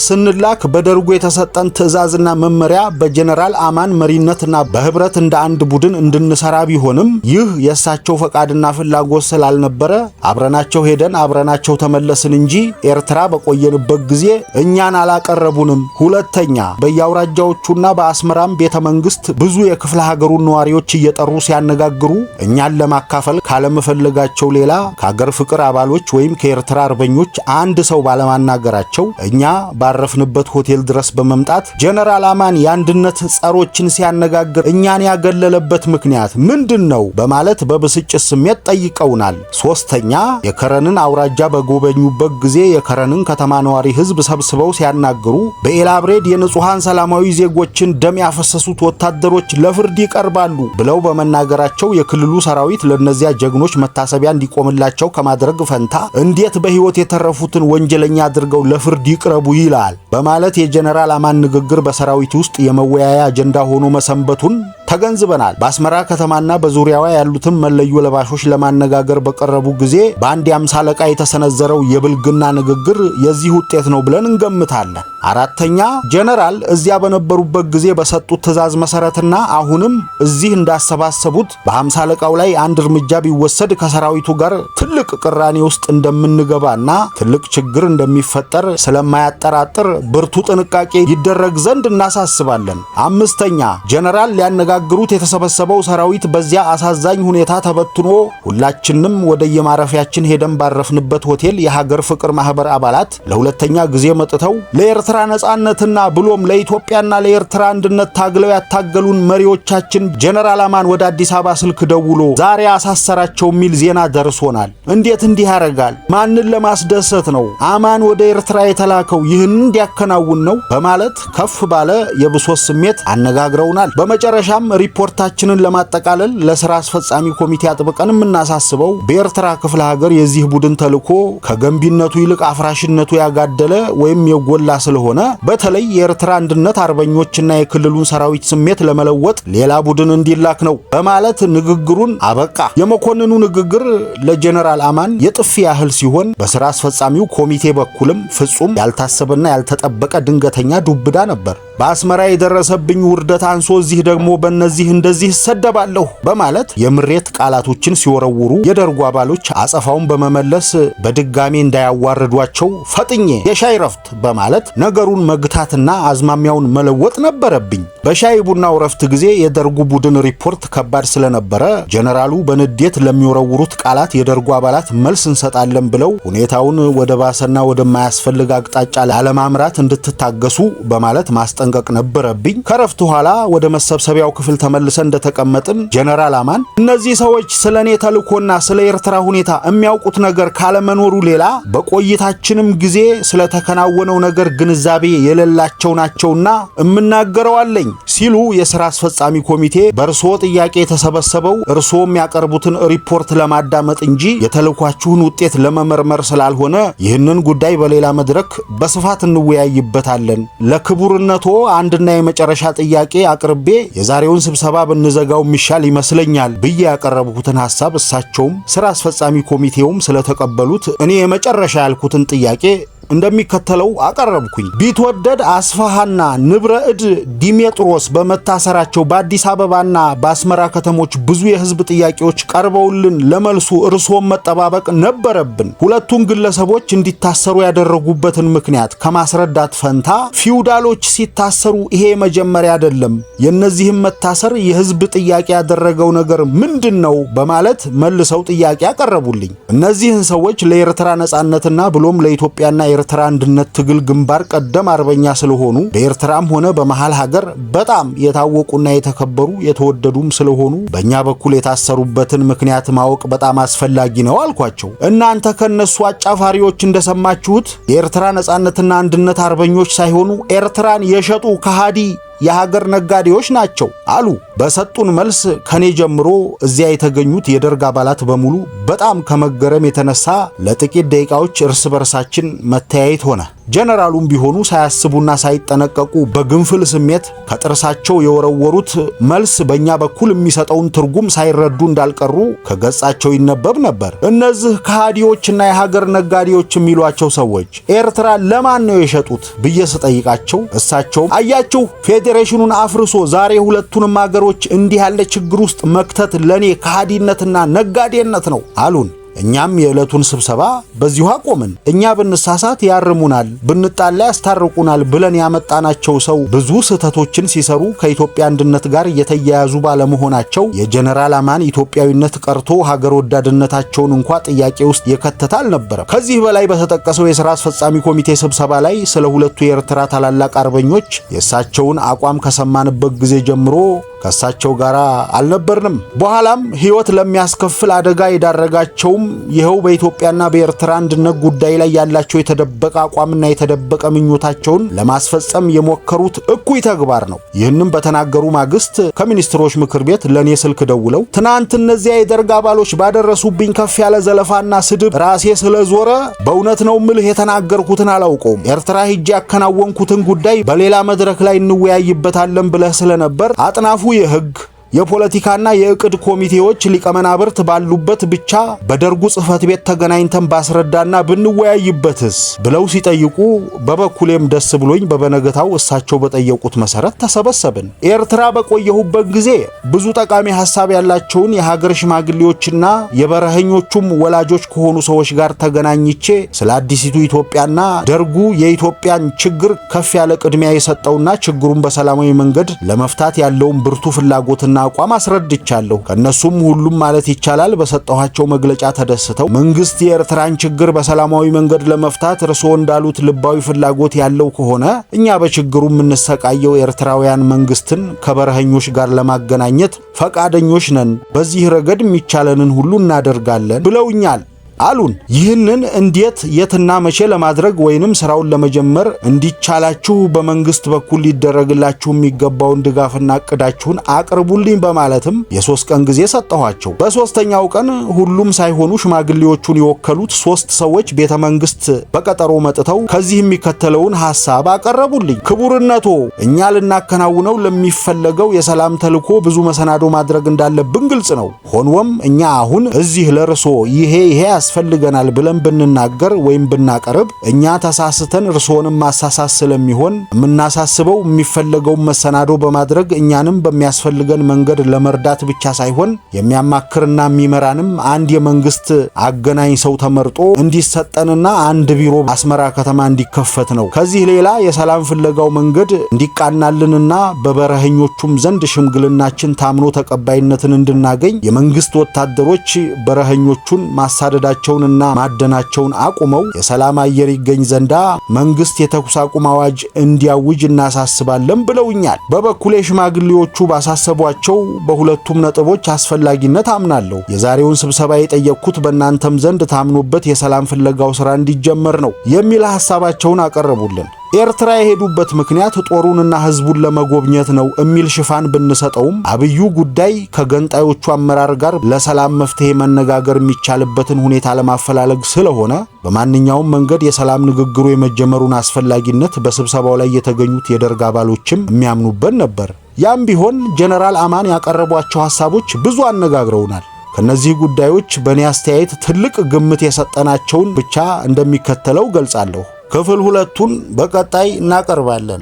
ስንላክ በደርጉ የተሰጠን ትዕዛዝና መመሪያ በጀነራል አማን መሪነትና በህብረት እንደ አንድ ቡድን እንድንሰራ ቢሆንም ይህ የእሳቸው ፈቃድና ፍላጎት ስላልነበረ አብረናቸው ሄደን አብረናቸው ተመልሰን ተመለስን እንጂ ኤርትራ በቆየንበት ጊዜ እኛን አላቀረቡንም። ሁለተኛ በየአውራጃዎቹና በአስመራም ቤተ መንግስት ብዙ የክፍለ ሀገሩን ነዋሪዎች እየጠሩ ሲያነጋግሩ እኛን ለማካፈል ካለመፈለጋቸው ሌላ ከሀገር ፍቅር አባሎች ወይም ከኤርትራ አርበኞች አንድ ሰው ባለማናገራቸው እኛ ባረፍንበት ሆቴል ድረስ በመምጣት ጀነራል አማን የአንድነት ጸሮችን ሲያነጋግር እኛን ያገለለበት ምክንያት ምንድነው በማለት በብስጭት ስሜት ጠይቀውናል። ሶስተኛ የከረንን አውራጃ በጎበኙበት ጊዜ የከረንን ከተማ ነዋሪ ህዝብ ሰብስበው ሲያናግሩ በኤላብሬድ የንጹሃን ሰላማዊ ዜጎችን ደም ያፈሰሱት ወታደሮች ለፍርድ ይቀርባሉ ብለው በመናገራቸው የክልሉ ሰራዊት ለነዚያ ጀግኖች መታሰቢያ እንዲቆምላቸው ከማድረግ ፈንታ እንዴት በህይወት የተረፉትን ወንጀለኛ አድርገው ለፍርድ ይቅረቡ ይላል በማለት የጀነራል አማን ንግግር በሰራዊት ውስጥ የመወያያ አጀንዳ ሆኖ መሰንበቱን ተገንዝበናል። በአስመራ ከተማና በዙሪያዋ ያሉትን መለዮ ለባሾች ለማነጋገር በቀረቡ ጊዜ በአንድ የአምሳ አለቃ የተሰነዘረው የብልግና ንግግር የዚህ ውጤት ነው ብለን እንገምታለን። አራተኛ ጀነራል እዚያ በነበሩበት ጊዜ በሰጡት ትዕዛዝ መሰረትና አሁንም እዚህ እንዳሰባሰቡት በአምሳ አለቃው ላይ አንድ እርምጃ ቢወሰድ ከሰራዊቱ ጋር ትልቅ ቅራኔ ውስጥ እንደምንገባና ትልቅ ችግር እንደሚፈጠር ስለማያጠራጥር ብርቱ ጥንቃቄ ይደረግ ዘንድ እናሳስባለን። አምስተኛ ጀነራል ሊያነጋግሩት የተሰበሰበው ሰራዊት በዚያ አሳዛኝ ሁኔታ ተበትኖ ሁላችንም ወደ የማረፊያችን ሄደን ባረፍንበት ሆቴል የሀገር ፍቅር ማህበር አባላት ለሁለተኛ ጊዜ መጥተው ለኤርትራ ነጻነትና ብሎም ለኢትዮጵያና ለኤርትራ አንድነት ታግለው ያታገሉን መሪዎቻችን ጀነራል አማን ወደ አዲስ አበባ ስልክ ደውሎ ዛሬ አሳሰራቸው ሚል ዜና ደርሶናል። እንዴት እንዲህ ያረጋል? ማንን ለማስደሰት ነው አማን ወደ ኤርትራ የተላከው? ይህን እንዲያከናውን ነው በማለት ከፍ ባለ የብሶት ስሜት አነጋግረውናል። በመጨረሻም ሪፖርታችንን ለማጠቃለል ለስራ አስፈጻሚ ኮሚቴ አጥብቀን የምናሳስበው በኤርትራ ክፍለ ሀገር የዚህ ቡድን ተልዕኮ ከገንቢነቱ ይልቅ አፍራሽነቱ ያጋደለ ወይም የጎላ ስለሆነ በተለይ የኤርትራ አንድነት አርበኞችና የክልሉን ሰራዊት ስሜት ለመለወጥ ሌላ ቡድን እንዲላክ ነው በማለት ንግግሩን አበቃ። የመኮንኑ ንግግር ለጀነራል አማን የጥፊ ያህል ሲሆን በስራ አስፈጻሚው ኮሚቴ በኩልም ፍጹም ያልታሰበና ያልተጠበቀ ድንገተኛ ዱብዳ ነበር። በአስመራ የደረሰብኝ ውርደት አንሶ እዚህ ደግሞ በእነዚህ እንደዚህ ሰደባለሁ በማለት የምሬት ቃላቶችን ሲወረውሩ የደርጉ አባሎች አጸፋውን በመመለስ በድጋሜ እንዳያዋርዷቸው ፈጥኜ የሻይ ረፍት በማለት ነገሩን መግታትና አዝማሚያውን መለወጥ ነበረብኝ። በሻይ ቡናው ረፍት ጊዜ የደርጉ ቡድን ሪፖርት ከባድ ስለነበረ ጀነራሉ በንዴት ለሚወረውሩት ቃላት የደርጉ አባላት መልስ እንሰጣለን ብለው ሁኔታውን ወደ ባሰና ወደማያስፈልግ አቅጣጫ ላለማምራት እንድትታገሱ በማለት ማስጠንቀቅ ነበረብኝ። ከረፍት ኋላ ወደ መሰብሰቢያው ክፍል ተመልሰን እንደተቀመጥን ጀነራል አማን እነዚህ ሰዎች ስለኔ ተልኮና ስለ ኤርትራ ሁኔታ የሚያውቁት ነገር ካለመኖሩ ሌላ በቆይታችንም ጊዜ ስለተከናወነው ነገር ግንዛቤ የሌላቸው ናቸውና እምናገረው አለኝ ሲሉ የሥራ አስፈጻሚ ኮሚቴ በእርስዎ ጥያቄ የተሰበሰበው እርስዎ የሚያቀርቡትን ሪፖርት ለማዳመጥ እንጂ የተልኳችሁን ውጤት ለመመርመር ስላልሆነ ይህንን ጉዳይ በሌላ መድረክ በስፋት እንወያይበታለን። ለክቡርነቶ አንድና የመጨረሻ ጥያቄ አቅርቤ የዛሬውን ስብሰባ ብንዘጋው የሚሻል ይመስለኛል ብዬ ያቀረብኩትን ሐሳብ እሳቸውም ስራ አስፈጻሚ ኮሚቴውም ስለተቀበሉት እኔ የመጨረሻ ያልኩትን ጥያቄ እንደሚከተለው አቀረብኩኝ። ቢትወደድ አስፋሃና ንብረ እድ ዲሜጥሮስ በመታሰራቸው በአዲስ አበባና በአስመራ ከተሞች ብዙ የህዝብ ጥያቄዎች ቀርበውልን ለመልሱ እርሶም መጠባበቅ ነበረብን። ሁለቱን ግለሰቦች እንዲታሰሩ ያደረጉበትን ምክንያት ከማስረዳት ፈንታ ፊውዳሎች ሲታሰሩ ይሄ መጀመሪያ አይደለም፣ የነዚህም መታሰር የህዝብ ጥያቄ ያደረገው ነገር ምንድነው በማለት መልሰው ጥያቄ አቀረቡልኝ። እነዚህን ሰዎች ለኤርትራ ነጻነትና ብሎም ለኢትዮጵያና ኤርትራ አንድነት ትግል ግንባር ቀደም አርበኛ ስለሆኑ በኤርትራም ሆነ በመሃል ሀገር በጣም የታወቁና የተከበሩ የተወደዱም ስለሆኑ በእኛ በኩል የታሰሩበትን ምክንያት ማወቅ በጣም አስፈላጊ ነው አልኳቸው። እናንተ ከነሱ አጫፋሪዎች እንደሰማችሁት የኤርትራ ነጻነትና አንድነት አርበኞች ሳይሆኑ ኤርትራን የሸጡ ከሃዲ የሀገር ነጋዴዎች ናቸው አሉ። በሰጡን መልስ ከኔ ጀምሮ እዚያ የተገኙት የደርግ አባላት በሙሉ በጣም ከመገረም የተነሳ ለጥቂት ደቂቃዎች እርስ በርሳችን መተያየት ሆነ። ጀነራሉም ቢሆኑ ሳያስቡና ሳይጠነቀቁ በግንፍል ስሜት ከጥርሳቸው የወረወሩት መልስ በእኛ በኩል የሚሰጠውን ትርጉም ሳይረዱ እንዳልቀሩ ከገጻቸው ይነበብ ነበር። እነዚህ ከሃዲዎችና የሀገር ነጋዴዎች የሚሏቸው ሰዎች ኤርትራ ለማን ነው የሸጡት ብዬ ስጠይቃቸው እሳቸውም አያችሁ ፌዴሬሽኑን አፍርሶ ዛሬ ሁለቱንም ሀገሮች እንዲህ ያለ ችግር ውስጥ መክተት ለኔ ከሃዲነትና ነጋዴነት ነው አሉን። እኛም የዕለቱን ስብሰባ በዚሁ አቆምን። እኛ ብንሳሳት ያርሙናል፣ ብንጣላ ያስታርቁናል ብለን ያመጣናቸው ሰው ብዙ ስህተቶችን ሲሰሩ ከኢትዮጵያ አንድነት ጋር እየተያያዙ ባለመሆናቸው የጀነራል አማን ኢትዮጵያዊነት ቀርቶ ሀገር ወዳድነታቸውን እንኳ ጥያቄ ውስጥ የከተተ አልነበረም። ከዚህ በላይ በተጠቀሰው የሥራ አስፈጻሚ ኮሚቴ ስብሰባ ላይ ስለ ሁለቱ የኤርትራ ታላላቅ አርበኞች የእሳቸውን አቋም ከሰማንበት ጊዜ ጀምሮ ከእሳቸው ጋር አልነበርንም። በኋላም ሕይወት ለሚያስከፍል አደጋ የዳረጋቸውም ይኸው በኢትዮጵያና በኤርትራ አንድነት ጉዳይ ላይ ያላቸው የተደበቀ አቋምና የተደበቀ ምኞታቸውን ለማስፈጸም የሞከሩት እኩይ ተግባር ነው። ይህንም በተናገሩ ማግስት ከሚኒስትሮች ምክር ቤት ለኔ ስልክ ደውለው ትናንት እነዚያ የደርግ አባሎች ባደረሱብኝ ከፍ ያለ ዘለፋና ስድብ ራሴ ስለዞረ በእውነት ነው ምልህ የተናገርኩትን አላውቀውም። ኤርትራ ሄጄ ያከናወንኩትን ጉዳይ በሌላ መድረክ ላይ እንወያይበታለን ብለህ ስለነበር አጥናፉ የሕግ የፖለቲካና የእቅድ ኮሚቴዎች ሊቀመናብርት ባሉበት ብቻ በደርጉ ጽሕፈት ቤት ተገናኝተን ባስረዳና ብንወያይበትስ ብለው ሲጠይቁ በበኩሌም ደስ ብሎኝ በበነገታው እሳቸው በጠየቁት መሰረት ተሰበሰብን። ኤርትራ በቆየሁበት ጊዜ ብዙ ጠቃሚ ሐሳብ ያላቸውን የሀገር ሽማግሌዎችና የበረኸኞቹም ወላጆች ከሆኑ ሰዎች ጋር ተገናኝቼ ስለ አዲሲቱ ኢትዮጵያና ደርጉ የኢትዮጵያን ችግር ከፍ ያለ ቅድሚያ የሰጠውና ችግሩን በሰላማዊ መንገድ ለመፍታት ያለውን ብርቱ ፍላጎትና አቋም አስረድቻለሁ። ከነሱም ሁሉም ማለት ይቻላል በሰጠኋቸው መግለጫ ተደስተው መንግስት የኤርትራን ችግር በሰላማዊ መንገድ ለመፍታት እርስዎ እንዳሉት ልባዊ ፍላጎት ያለው ከሆነ እኛ በችግሩ የምንሰቃየው ኤርትራውያን መንግስትን ከበረኸኞች ጋር ለማገናኘት ፈቃደኞች ነን፣ በዚህ ረገድ የሚቻለንን ሁሉ እናደርጋለን ብለውኛል አሉን። ይህንን እንዴት የትና መቼ ለማድረግ ወይንም ስራውን ለመጀመር እንዲቻላችሁ በመንግስት በኩል ሊደረግላችሁ የሚገባውን ድጋፍና እቅዳችሁን አቅርቡልኝ በማለትም የ3 ቀን ጊዜ ሰጠኋቸው። በ3ኛው ቀን ሁሉም ሳይሆኑ ሽማግሌዎቹን የወከሉት 3 ሰዎች ቤተ መንግስት በቀጠሮ መጥተው ከዚህ የሚከተለውን ሐሳብ አቀረቡልኝ። ክቡርነቶ፣ እኛ ልናከናውነው ለሚፈለገው የሰላም ተልዕኮ ብዙ መሰናዶ ማድረግ እንዳለብን ግልጽ ነው። ሆኖም እኛ አሁን እዚህ ለርሶ ይሄ ያስፈልገናል ብለን ብንናገር ወይም ብናቀርብ እኛ ተሳስተን እርስዎንም ማሳሳስ ስለሚሆን የምናሳስበው የሚፈለገው መሰናዶ በማድረግ እኛንም በሚያስፈልገን መንገድ ለመርዳት ብቻ ሳይሆን የሚያማክርና የሚመራንም አንድ የመንግስት አገናኝ ሰው ተመርጦ እንዲሰጠንና አንድ ቢሮ አስመራ ከተማ እንዲከፈት ነው። ከዚህ ሌላ የሰላም ፍለጋው መንገድ እንዲቃናልንና በበረኸኞቹም ዘንድ ሽምግልናችን ታምኖ ተቀባይነትን እንድናገኝ የመንግስት ወታደሮች በረኸኞቹን ማሳደዳቸውንና ማደናቸውን አቁመው የሰላም አየር ይገኝ ዘንዳ መንግስት የተኩስ አቁም አዋጅ እንዲያውጅ እናሳስባለን ብለውኛል። በበኩሌ ሽማግሌዎቹ ባሳሰቧቸው በሁለቱም ነጥቦች አስፈላጊነት አምናለሁ። የዛሬውን ስብሰባ የጠየቅኩት በእናንተም ዘንድ ታምኖበት የሰላም ፍለጋው ስራ እንዲጀመር ነው የሚል ሐሳባቸውን አቀረቡልን። ኤርትራ የሄዱበት ምክንያት ጦሩንና ህዝቡን ለመጎብኘት ነው የሚል ሽፋን ብንሰጠውም አብዩ ጉዳይ ከገንጣዮቹ አመራር ጋር ለሰላም መፍትሄ መነጋገር የሚቻልበትን ሁኔታ ለማፈላለግ ስለሆነ በማንኛውም መንገድ የሰላም ንግግሩ የመጀመሩን አስፈላጊነት በስብሰባው ላይ የተገኙት የደርግ አባሎችም የሚያምኑበት ነበር። ያም ቢሆን ጀነራል አማን ያቀረቧቸው ሐሳቦች ብዙ አነጋግረውናል። ከነዚህ ጉዳዮች በእኔ አስተያየት ትልቅ ግምት የሰጠናቸውን ብቻ እንደሚከተለው ገልጻለሁ። ክፍል 2ን በቀጣይ እናቀርባለን።